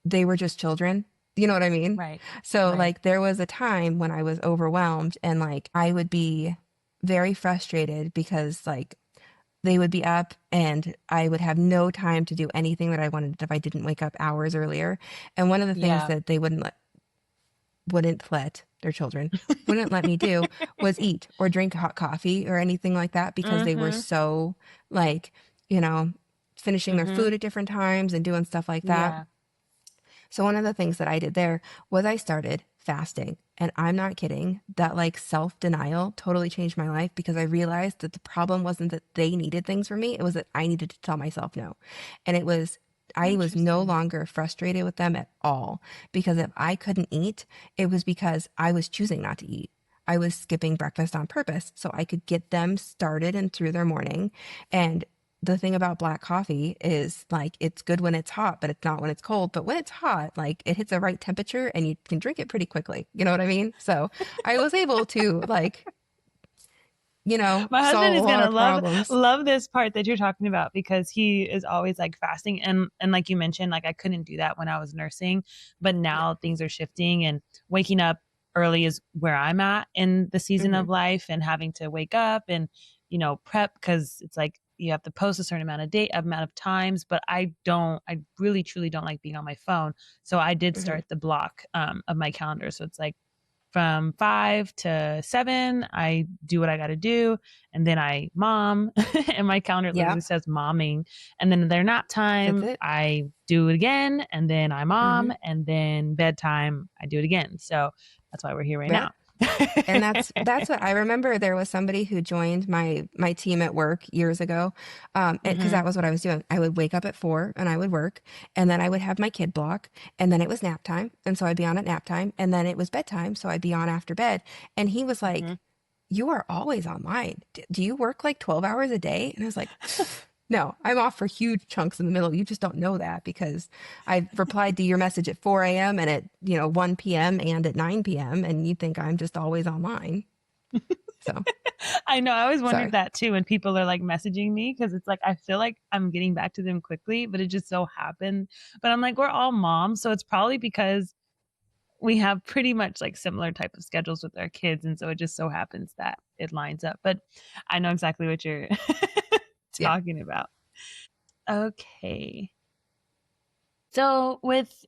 they were just children. You know what I mean?
Right.
So
Right.
like there was a time when I was overwhelmed and like I would be very frustrated because like they would be up and I would have no time to do anything that I wanted if I didn't wake up hours earlier. And one of the things
Yeah.
that they wouldn't let their children wouldn't let me do was eat or drink hot coffee or anything like that because they were
Mhm.
so like, you know, finishing their
Mhm.
food at different times and doing stuff like that.
Yeah.
So one of the things that I did there was I started fasting. And I'm not kidding. That like self-denial totally changed my life because I realized that the problem wasn't that they needed things from me, it was that I needed to tell myself no. And I was no
Interesting.
longer frustrated with them at all because if I couldn't eat, it was because I was choosing not to eat. I was skipping breakfast on purpose so I could get them started and through their morning. And the thing about black coffee is like it's good when it's hot, but it's not when it's cold. But when it's hot, like it hits the right temperature and you can drink it pretty quickly. You know what I mean? So I was able to like,
My husband
solve a
is
lot
gonna
of
love
problems.
love this part that you're talking about because he is always like fasting and like you mentioned, like I couldn't do that when I was nursing, but
Yeah.
now things are shifting and waking up early is where I'm at in the season
Hmm.
of life and having to wake up and prep because it's like you have to post a certain amount of times, but I really truly don't like being on my phone. So I did
Hmm.
start the block of my calendar. So it's like from 5 to 7, I do what I got to do. And then I mom, and my calendar
Yeah,
literally says momming. And then their nap
that's
time,
it.
I do it again. And then I
Hmm.
mom. And then bedtime, I do it again. So that's why we're here right
Yeah.
now.
And that's what I remember. There was somebody who joined my team at work years ago, because
Hmm.
that was what I was doing. I would wake up at 4 and I would work, and then I would have my kid block, and then it was nap time, and so I'd be on at nap time, and then it was bedtime, so I'd be on after bed. And he was
Hmm.
like, "You are always online. Do you work like 12 hours a day?" And I was like, no, I'm off for huge chunks in the middle. You just don't know that because I replied to your message at 4 a.m. and at 1 p.m. and at 9 p.m. and you think I'm just always online. So
I know. I always wondered
sorry.
that too when people are like messaging me because it's like I feel like I'm getting back to them quickly, but it just so happened. But I'm like, we're all moms. So it's probably because we have pretty much like similar type of schedules with our kids. And so it just so happens that it lines up. But I know exactly what you're
Yeah.
talking about. Okay. So with,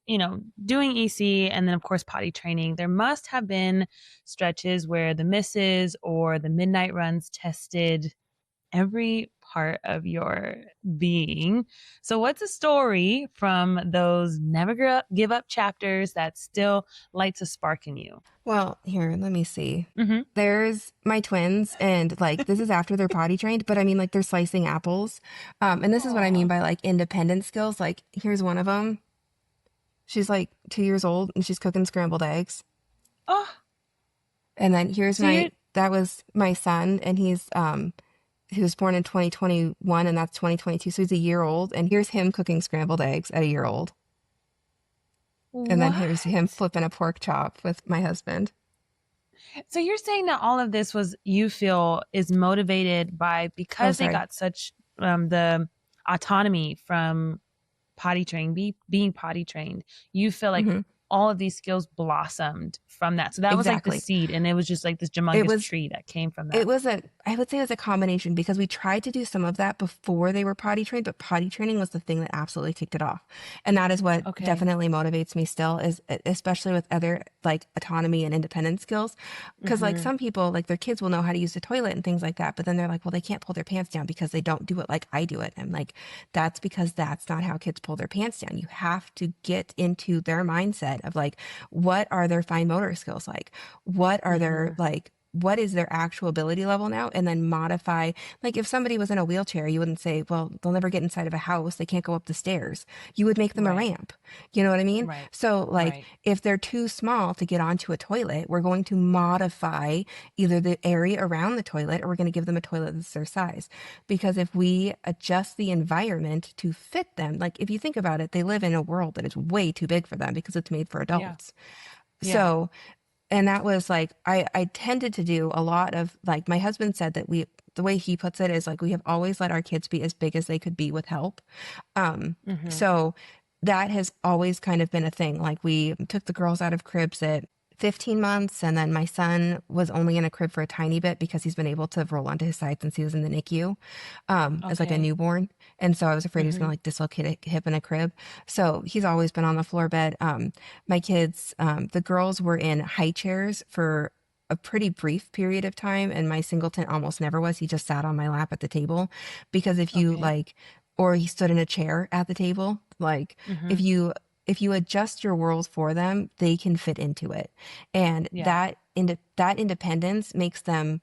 doing EC and then of course potty training, there must have been stretches where the misses or the midnight runs tested every part of your being. So what's a story from those never give up chapters that still lights a spark in you?
Well, here, let me see.
Mhm.
There's my twins, and like this is after they're potty trained, but I mean, like they're slicing apples. And this is what I mean
Aw.
by like independent skills. Like, here's one of them. She's like 2 years old and she's cooking scrambled eggs.
Oh,
And then here's
so you're
that was my son, and he was born in 2021 and that's 2022. So he's a year old. And here's him cooking scrambled eggs at a year old. And then here's him
what?
flipping a pork chop with my husband.
So you're saying that all of this was you feel is motivated by
Oh,
because they
sorry.
got such the autonomy from potty trained, being potty trained. You feel like
Hmm.
all of these skills blossomed from that. So that was like the
Exactly.
seed, and it was just like this
It
humongous
was
tree that came from
It
that.
was I would say it was a combination because we tried to do some of that before they were potty trained, but potty training was the thing that absolutely kicked it off. And that is what
Okay.
definitely motivates me still is especially with other like autonomy and independence skills. Cause like
Mm-hmm.
some people, like their kids will know how to use the toilet and things like that, but then they're like, well, they can't pull their pants down because they don't do it like I do it. I'm like, that's because that's not how kids pull their pants down. You have to get into their mindset of like, what are their fine motor skills like? What are their
Mm-hmm.
like, what is their actual ability level now, and then modify. Like if somebody was in a wheelchair, you wouldn't say, well, they'll never get inside of a house, they can't go up the stairs. You would make them a
Right.
ramp. You know what I mean?
Right.
So like
Right.
if they're too small to get onto a toilet, we're going to modify either the area around the toilet, or we're going to give them a toilet that's their size. Because if we adjust the environment to fit them, like if you think about it, they live in a world that is way too big for them because it's made for
Yeah.
adults.
Yeah.
So, and that was like I tended to do a lot of like my husband said that we, the way he puts it is like we have always let our kids be as big as they could be with help.
Mm-hmm.
So that has always kind of been a thing. Like we took the girls out of cribs at 15 months, and then my son was only in a crib for a tiny bit because he's been able to roll onto his side since he was in the NICU as like a
Okay.
newborn. And so I was afraid he was going
Mm-hmm.
to like dislocate a hip in a crib. So he's always been on the floor bed. My kids, the girls were in high chairs for a pretty brief period of time, and my singleton almost never was. He just sat on my lap at the table because if you
Okay.
like, or he stood in a chair at the table, like
Mm-hmm.
if you adjust your world for them, they can fit into it. And
Yeah.
that independence makes them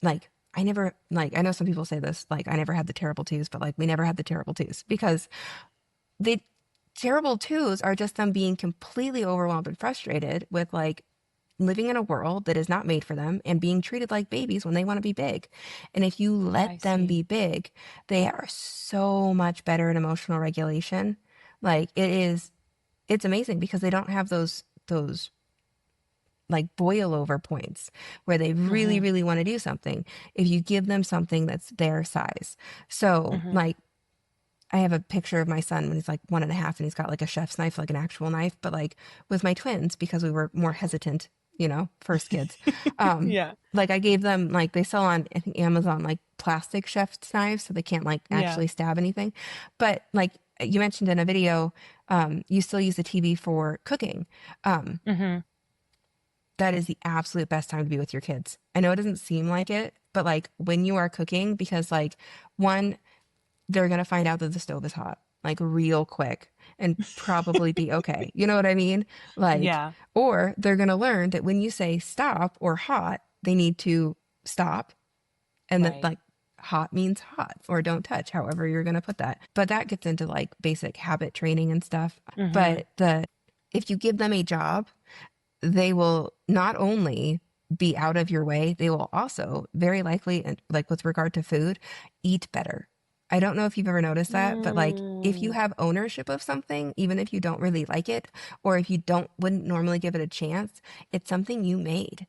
like, I never, like, I know some people say this, like, I never had the terrible twos, but like, we never had the terrible twos because the terrible twos are just them being completely overwhelmed and frustrated with like living in a world that is not made for them and being treated like babies when they want to be big. And if you
I
let them
see.
be big, they are so much better in emotional regulation. Like it's amazing because they don't have those like boil over points where they really
Mm-hmm.
really want to do something if you give them something that's their size. So
Mm-hmm.
like I have a picture of my son when he's like 1.5 and he's got like a chef's knife, like an actual knife, but like with my twins, because we were more hesitant, first kids.
Yeah.
Like I gave them like they sell on I think Amazon like plastic chef's knives so they can't like
Yeah.
actually stab anything. But like you mentioned in a video, you still use the TV for cooking. Um,
Mm-hmm.
that is the absolute best time to be with your kids. I know it doesn't seem like it, but like when you are cooking, because like one, they're going to find out that the stove is hot, like real quick and probably be okay. You know what I mean? Like,
Yeah.
or they're going to learn that when you say stop or hot, they need to stop. And that
Right.
like hot means hot or don't touch, however you're going to put that. But that gets into like basic habit training and stuff.
Mm-hmm.
But if you give them a job, they will not only be out of your way, they will also very likely, and like with regard to food, eat better. I don't know if you've ever noticed that, but like if you
Mm.
have ownership of something, even if you don't really like it, or if you don't wouldn't normally give it a chance, it's something you made.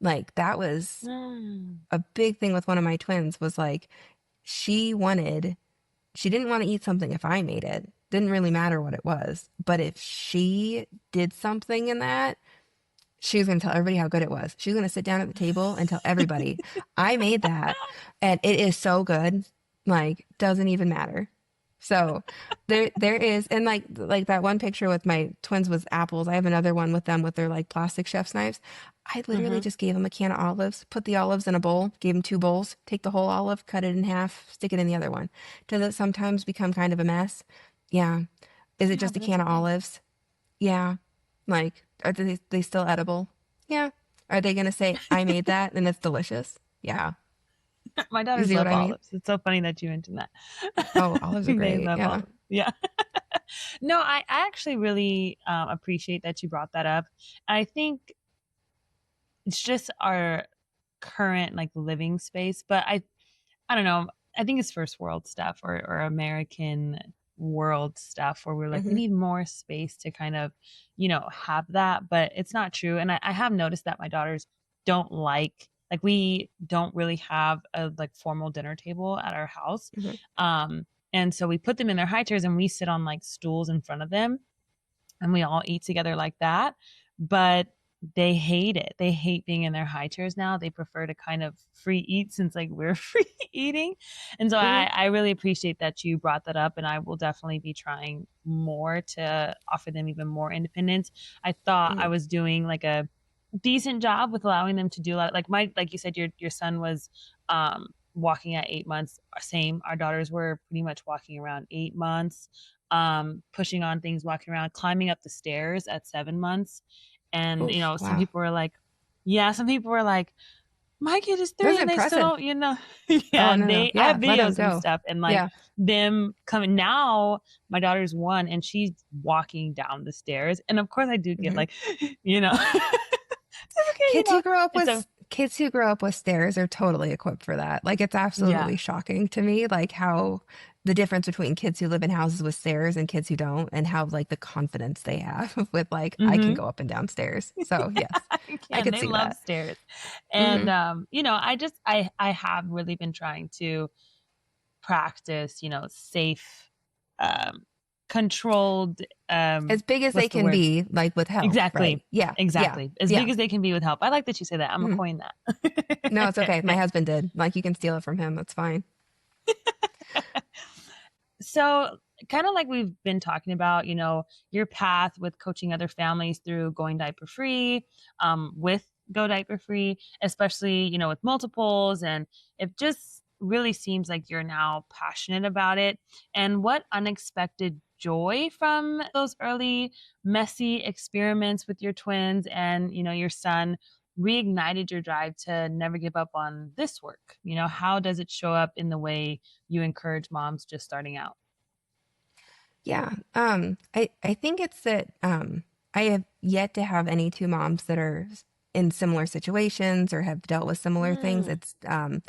Like that was
Mm.
a big thing with one of my twins was like she wanted she didn't want to eat something if I made it. Didn't really matter what it was. But if she did something in that, she was going to tell everybody how good it was. She's going to sit down at the table and tell everybody, I made that and it is so good. Like, doesn't even matter. So there is, and like that one picture with my twins was apples. I have another one with them with their like plastic chef's knives. I literally
Mm-hmm.
just gave them a can of olives, put the olives in a bowl, gave them two bowls, take the whole olive, cut it in half, stick it in the other one. Does it sometimes become kind of a mess? Yeah. Is it
Yeah,
just a
but it's
can of
okay.
olives? Yeah. Like, are they still edible? Yeah. Are they going to say, I made that and it's delicious? Yeah.
My
You
daughters
see what
love
I mean?
olives. It's so funny that you mentioned that.
Oh, olives are
They
great.
love
Yeah.
olives. Yeah. No, I actually really appreciate that you brought that up. I think it's just our current like living space, but I don't know. I think it's first world stuff or American world stuff where we're like, we
Hmm.
need more space to kind of, have that. But it's not true. And I have noticed that my daughters don't like we don't really have a like formal dinner table at our house.
Hmm.
And so we put them in their high chairs and we sit on like stools in front of them and we all eat together like that. But they hate it. They hate being in their high chairs now. They prefer to kind of free eat since like we're free eating. And so
Hmm.
I really appreciate that you brought that up. And I will definitely be trying more to offer them even more independence. I thought I
Hmm.
was doing like a decent job with allowing them to do a lot. Like you said, your son was walking at 8 months. Same. Our daughters were pretty much walking around 8 months, pushing on things, walking around, climbing up the stairs at 7 months. And
Oof,
some
wow.
people were like, yeah, some people were like, my kid is
That's
3 and they still
impressive.
don't.
Oh,
Yeah,
no, no.
I have
Yeah, let him
videos and
go.
stuff, and like
Yeah.
them coming now. My daughter's 1, and she's walking down the stairs, and of course I do get
Hmm.
like, it's okay,
Kids who grow up
it's a
with kids who grow up with stairs are totally equipped for that. Like it's
yeah.
absolutely shocking to me, like how the difference between kids who live in houses with stairs and kids who don't, and how like the confidence they have with like I can
Mm-hmm.
go up and down stairs. So yes,
I
I
can.
could
They
see
love
that.
stairs, and
Hmm.
I have really been trying to practice, safe, um, controlled,
As big as they
what's the
can
word?
be, like with help,
Exactly.
right? Yeah, yeah,
Exactly. As big
yeah.
as they can be with help. I like that you say that. I'm gonna
Mhm.
coin
No, it's okay. My
that.
husband did. Like you can steal it from him. That's fine.
So, kind of like we've been talking about, your path with coaching other families through going diaper free, with Go Diaper Free, especially, with multiples. And it just really seems like you're now passionate about it. And what unexpected joy from those early messy experiments with your twins and, your son reignited your drive to never give up on this work? How does it show up in the way you encourage moms just starting out?
Yeah. I think it's that I have yet to have any two moms that are in similar situations or have dealt with similar things.
Mm.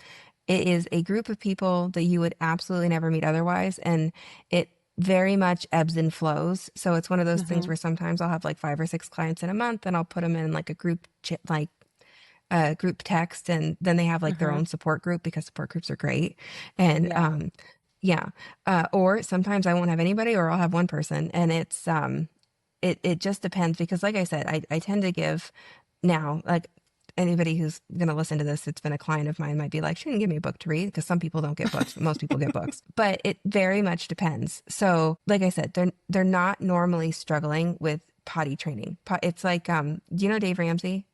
It is a group of people that you would absolutely never meet otherwise, and it very much ebbs and flows. So it's one of those things
Mhm.
where sometimes I'll have like 5 or 6 clients in a month, and I'll put them in like a like a group text, and then they have like their
Mhm.
own support group because support groups are great. And
Yeah.
yeah, or sometimes I won't have anybody, or I'll have one person, and it just depends because, like I said, I tend to give now like. Anybody who's going to listen to this, it's been a client of mine, might be like, she didn't give me a book to read because some people don't get books, but most people get books. But it very much depends. So, like I said, they're not normally struggling with potty training. It's like, do you know Dave Ramsey?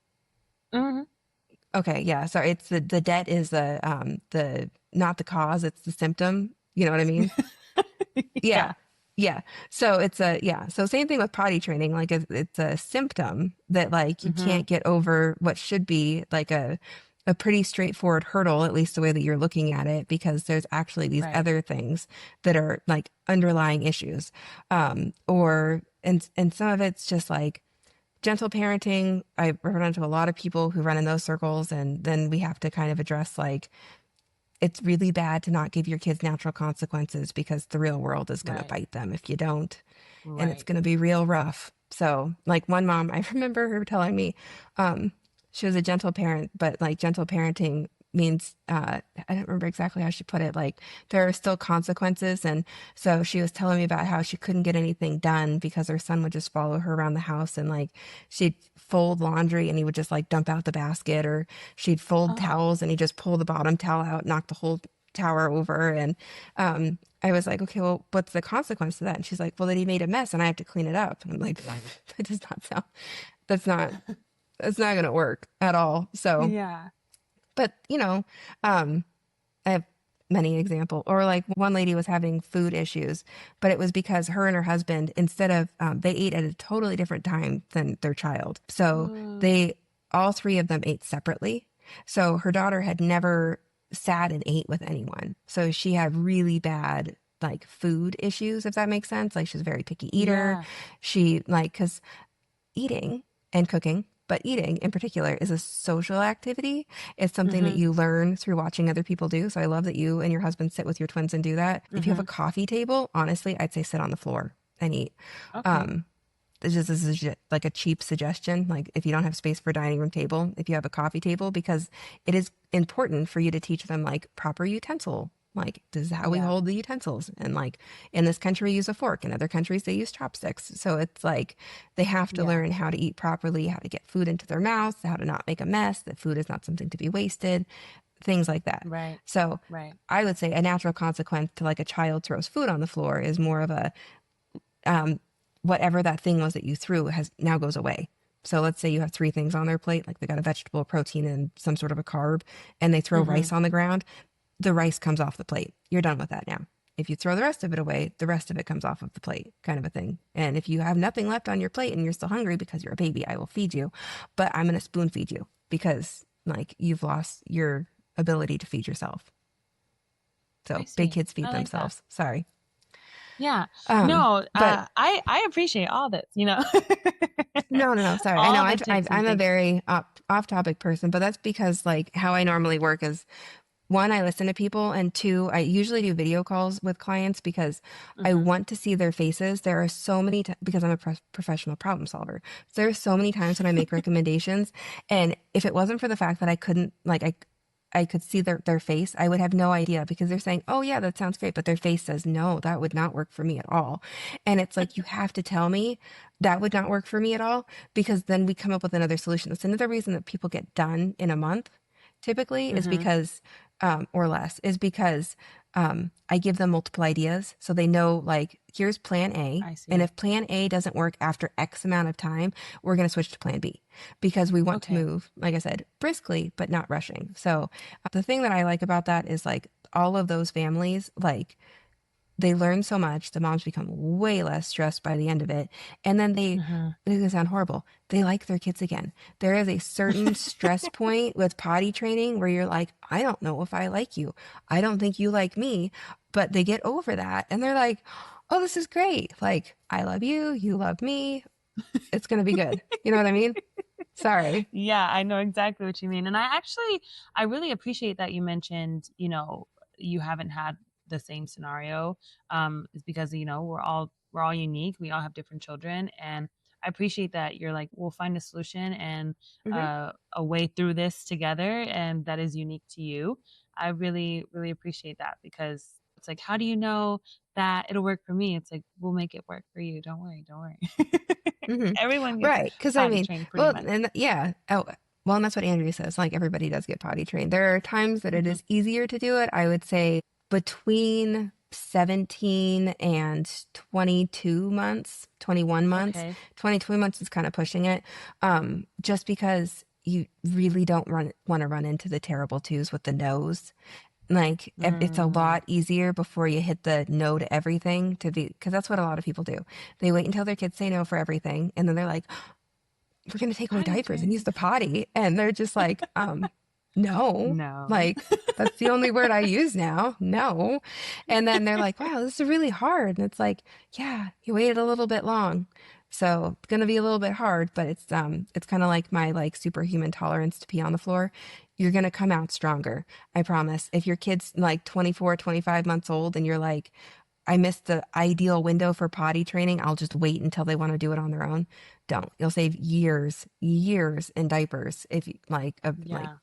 Mhm.
Okay, yeah. So it's the debt is the not the cause, it's the symptom. You know what I mean? Yeah.
Yeah.
Yeah. So it's a yeah. So same thing with potty training. Like it's a symptom that like you
Mhm.
can't get over what should be like a pretty straightforward hurdle, at least the way that you're looking at it, because there's actually these
Right.
other things that are like underlying issues. Or and some of it's just like gentle parenting. I run into a lot of people who run in those circles, and then we have to kind of address like it's really bad to not give your kids natural consequences because the real world is going to
Right.
bite them if you don't, and it's
Right.
going to be real rough. So, like one mom, I remember her telling me, um, she was a gentle parent, but like gentle parenting means I don't remember exactly how she put it. Like there are still consequences, and so she was telling me about how she couldn't get anything done because her son would just follow her around the house, and like she'd fold laundry and he would just like dump out the basket, or she'd fold
Oh.
towels and he'd just pull the bottom towel out, knock the whole tower over, and I was like, okay, well, what's the consequence of that? And she's like, well, that he made a mess and I have to clean it up. And I'm like, that does not sound, that's not, that's not going to work at all. So,
Yeah.
but um, I have many examples. Or like one lady was having food issues, but it was because her and her husband, instead of, they ate at a totally different time than their child. So
Mm.
they, all three of them ate separately. So her daughter had never sat and ate with anyone. So she had really bad like food issues, if that makes sense. Like she's a very picky eater.
Yeah.
She like, because eating and cooking, but eating in particular is a social activity. It's something that
Mm-hmm.
you learn through watching other people do. So I love that you and your husband sit with your twins and do that. If you have a
Mm-hmm.
coffee table, honestly, I'd say sit on the floor and eat.
Okay.
Um, this is like a cheap suggestion. Like if you don't have space for a dining room table, if you have a coffee table, because it is important for you to teach them like proper utensil. Like this is how we
Yeah.
hold the utensils. And like in this country, we use a fork. In other countries, they use chopsticks. So it's like they have to
Yeah.
learn how to eat properly, how to get food into their mouths, how to not make a mess, that food is not something to be wasted, things like that.
Right.
So
Right.
I would say a natural consequence to like a child throws food on the floor is more of a um, whatever that thing was that you threw has now goes away. So let's say you have three things on their plate, like they got a vegetable, protein, and some sort of a carb, and they throw
Mm-hmm.
rice on the ground. The rice comes off the plate. You're done with that now. If you throw the rest of it away, the rest of it comes off of the plate, kind of a thing. And if you have nothing left on your plate and you're still hungry because you're a baby, I will feed you, but I'm going to spoon feed you because like you've lost your ability to feed yourself.
I
So big
see.
kids feed
I like that.
themselves. Sorry.
Yeah. No,
But
I appreciate all this,
no. Sorry. I know
all the tips and
I'm a
things.
very off topic person, but that's because like how I normally work is one, I listen to people, and two, I usually do video calls with clients because I
Mm-hmm.
want to see their faces. There are so many because I'm a professional problem solver. So there are so many times when I make recommendations, and if it wasn't for the fact that I couldn't like I could see their face, I would have no idea because they're saying, "Oh yeah, that sounds great," but their face says, "No, that would not work for me at all." And it's like you have to tell me that would not work for me at all because then we come up with another solution. That's another reason that people get done in a month typically is
Mm-hmm.
because or less is because I give them multiple ideas so they know like here's plan A,
I
and
see.
if plan A doesn't work after X amount of time, we're going to switch to plan B because we want to
Okay.
move, like I said, briskly but not rushing. So the thing that I like about that is like all of those families like they learn so much. The moms become way less stressed by the end of it. And then
Mm-hmm.
this is gonna sound horrible, they like their kids again. There is a certain stress point with potty training where you're like, I don't know if I like you. I don't think you like me. But they get over that and they're like, oh, this is great. Like, I love you. You love me. It's going to be good. You know what I mean? Sorry.
Yeah, I know exactly what you mean. And I really appreciate that you mentioned, you haven't had the same scenario. Is because, we're all unique. We all have different children. And I appreciate that you're like, we'll find a solution and
Hmm.
a way through this together. And that is unique to you. I really, really appreciate that because it's like, how do you know that it'll work for me? It's like, we'll make it work for you. Don't worry. Don't worry.
Hmm.
Everyone gets
Right. Because I
potty
mean,
trained pretty
well,
much.
and yeah. Oh, well, and that's what Andrea says. Like everybody does get potty trained. There are times that it
Mhm.
is easier to do it. I would say between 17 and 22 months, 21 months.
Okay.
22 months is kind of pushing it. Just because you really don't want to run into the terrible twos with the nose. Like it's a
Mm,
lot easier before you hit the no to everything to be because that's what a lot of people do. They wait until their kids say no for everything and then they're like, we're going to take away
potty
diapers and use
training.
the potty. And they're just like, no,
No.
like that's the only word I use now. No. And then they're like, wow, this is really hard. And it's like, yeah, you waited a little bit long. So it's going to be a little bit hard, but it's kind of like my like superhuman tolerance to pee on the floor. You're going to come out stronger. I promise. If your kid's like 24, 25 months old and you're like, I missed the ideal window for potty training. I'll just wait until they want to do it on their own. Don't. You'll save years in diapers if you like
Yeah.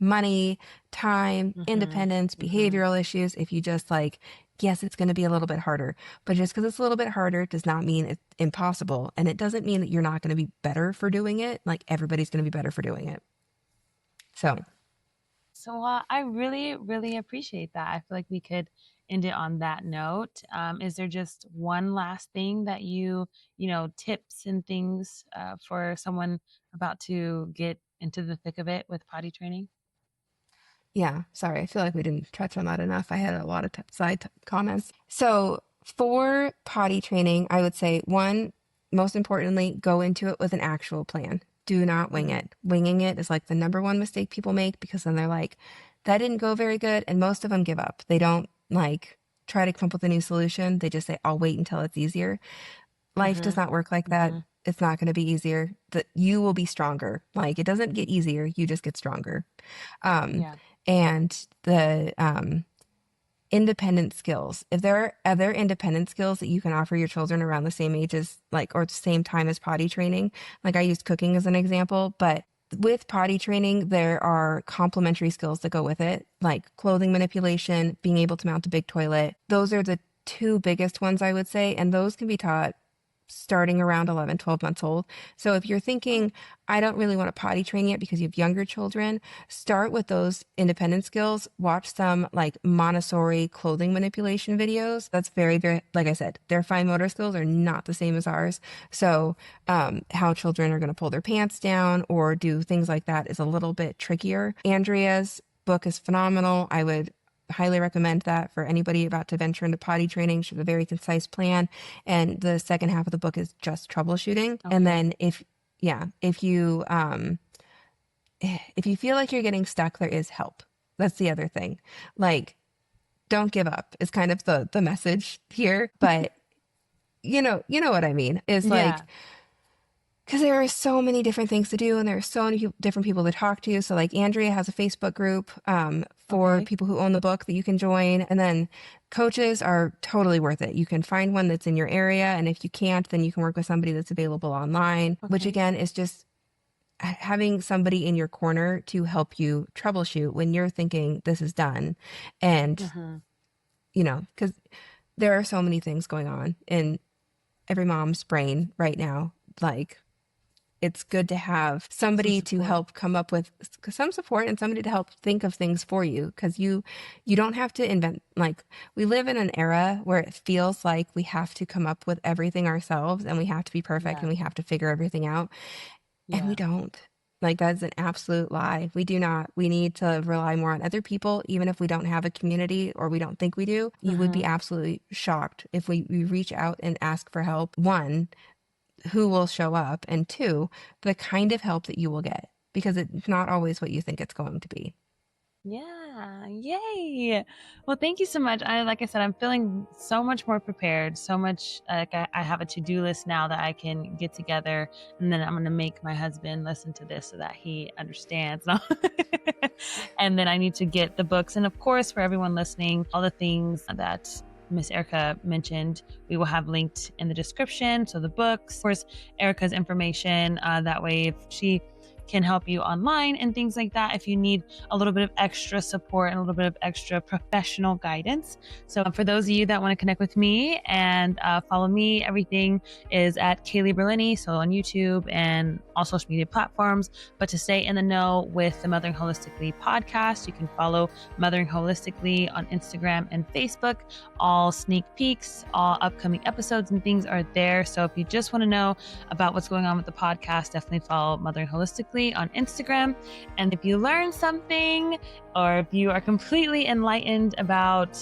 money, time,
Mm-hmm.
independence,
Mm-hmm.
behavioral issues. If you just like, yes, it's going to be a little bit harder, but just because it's a little bit harder does not mean it's impossible. And it doesn't mean that you're not going to be better for doing it. Like everybody's going to be better for doing it. So,
So I really, really appreciate that. I feel like we could end it on that note. Is there just one last thing that tips and things for someone about to get into the thick of it with potty training?
yeah, sorry. I feel like we didn't touch on that enough. I had a lot of comments. So, for potty training, I would say one, most importantly, go into it with an actual plan. Do not wing
Mm-hmm.
it. Winging it is like the number one mistake people make because then they're like, that didn't go very good. And most of them give up. They don't like, try to come up with a new solution. They just say, I'll wait until it's easier. Life does not work like that. It's not going to be easier. That you will be stronger. Like, it doesn't get easier. You just get stronger.
Yeah.
And the independent skills. If there are other independent skills that you can offer your children around the same age as, like, or the same time as potty training, like I used cooking as an example, but with potty training, there are complementary skills that go with it, like clothing manipulation, being able to mount a big toilet. Those are the two biggest ones, I would say, and those can be taught starting around 11, 12 months old. So if you're thinking, I don't really want to potty train yet because you have younger children, start with those independent skills. Watch some like Montessori clothing manipulation videos. That's very, very, like I said, their fine motor skills are not the same as ours. So how children are going to pull their pants down or do things like that is a little bit trickier. Andrea's book is phenomenal. I would highly recommend that for anybody about to venture into potty training. She has a very concise plan. And the second half of the book is just troubleshooting. Okay. And then if you feel like you're getting stuck, there is help. That's the other thing. Like, don't give up is kind of the message here. But you know what I mean? Is like, because there are so many different things to do and there are so many different people to talk to. So like Andrea has a Facebook group for people who own the book that you can join. And then coaches are totally worth it. You can find one that's in your area. And if you can't, then you can work with somebody that's available online, which again is just having somebody in your corner to help you troubleshoot when you're thinking this is done. And, because there are so many things going on in every mom's brain right now. Like, it's good to have somebody to help come up with some support and somebody to help think of things for you. Because you don't have to invent. Like, we live in an era where it feels like we have to come up with everything ourselves and we have to be perfect and we have to figure everything out. And we don't. Like, that's an absolute lie. We do not. We need to rely more on other people, even if we don't have a community or we don't think we do. You would be absolutely shocked if we reach out and ask for help. One, who will show up, and two, the kind of help that you will get, because it's not always what you think it's going to be.
Yeah. Yay. Well, thank you so much. Like I said, I'm feeling so much more prepared, so much like I have a to-do list now that I can get together, and then I'm going to make my husband listen to this so that he understands. And then I need to get the books. And of course, for everyone listening, all the things that Miss Erica mentioned, we will have linked in the description. So the books, of course, Erica's information, that way if she can help you online and things like that if you need a little bit of extra support and a little bit of extra professional guidance. So for those of you that want to connect with me and follow me, everything is at Kaylee Berlini, so on YouTube and all social media platforms. But to stay in the know with the Mothering Holistically podcast, you can follow Mothering Holistically on Instagram and Facebook. All sneak peeks, all upcoming episodes and things are there. So if you just want to know about what's going on with the podcast, definitely follow Mothering Holistically on Instagram. And if you learn something, or if you are completely enlightened about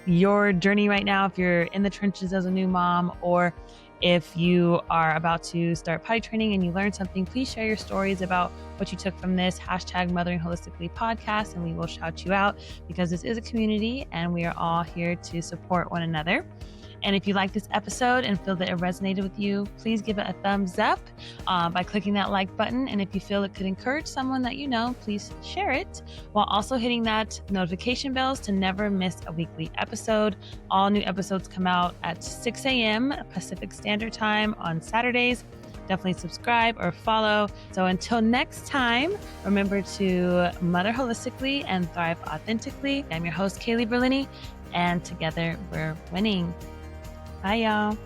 your journey right now, if you're in the trenches as a new mom, or if you are about to start potty training and you learned something, please share your stories about what you took from this. # Mothering Holistically podcast, and we will shout you out, because this is a community and we are all here to support one another. And if you like this episode and feel that it resonated with you, please give it a thumbs up by clicking that like button. And if you feel it could encourage someone that you know, please share it, while also hitting that notification bells to never miss a weekly episode. All new episodes come out at 6 a.m. Pacific Standard Time on Saturdays. Definitely subscribe or follow. So until next time, remember to mother holistically and thrive authentically. I'm your host, Kaylee Berlini, and together we're winning. Bye, y'all.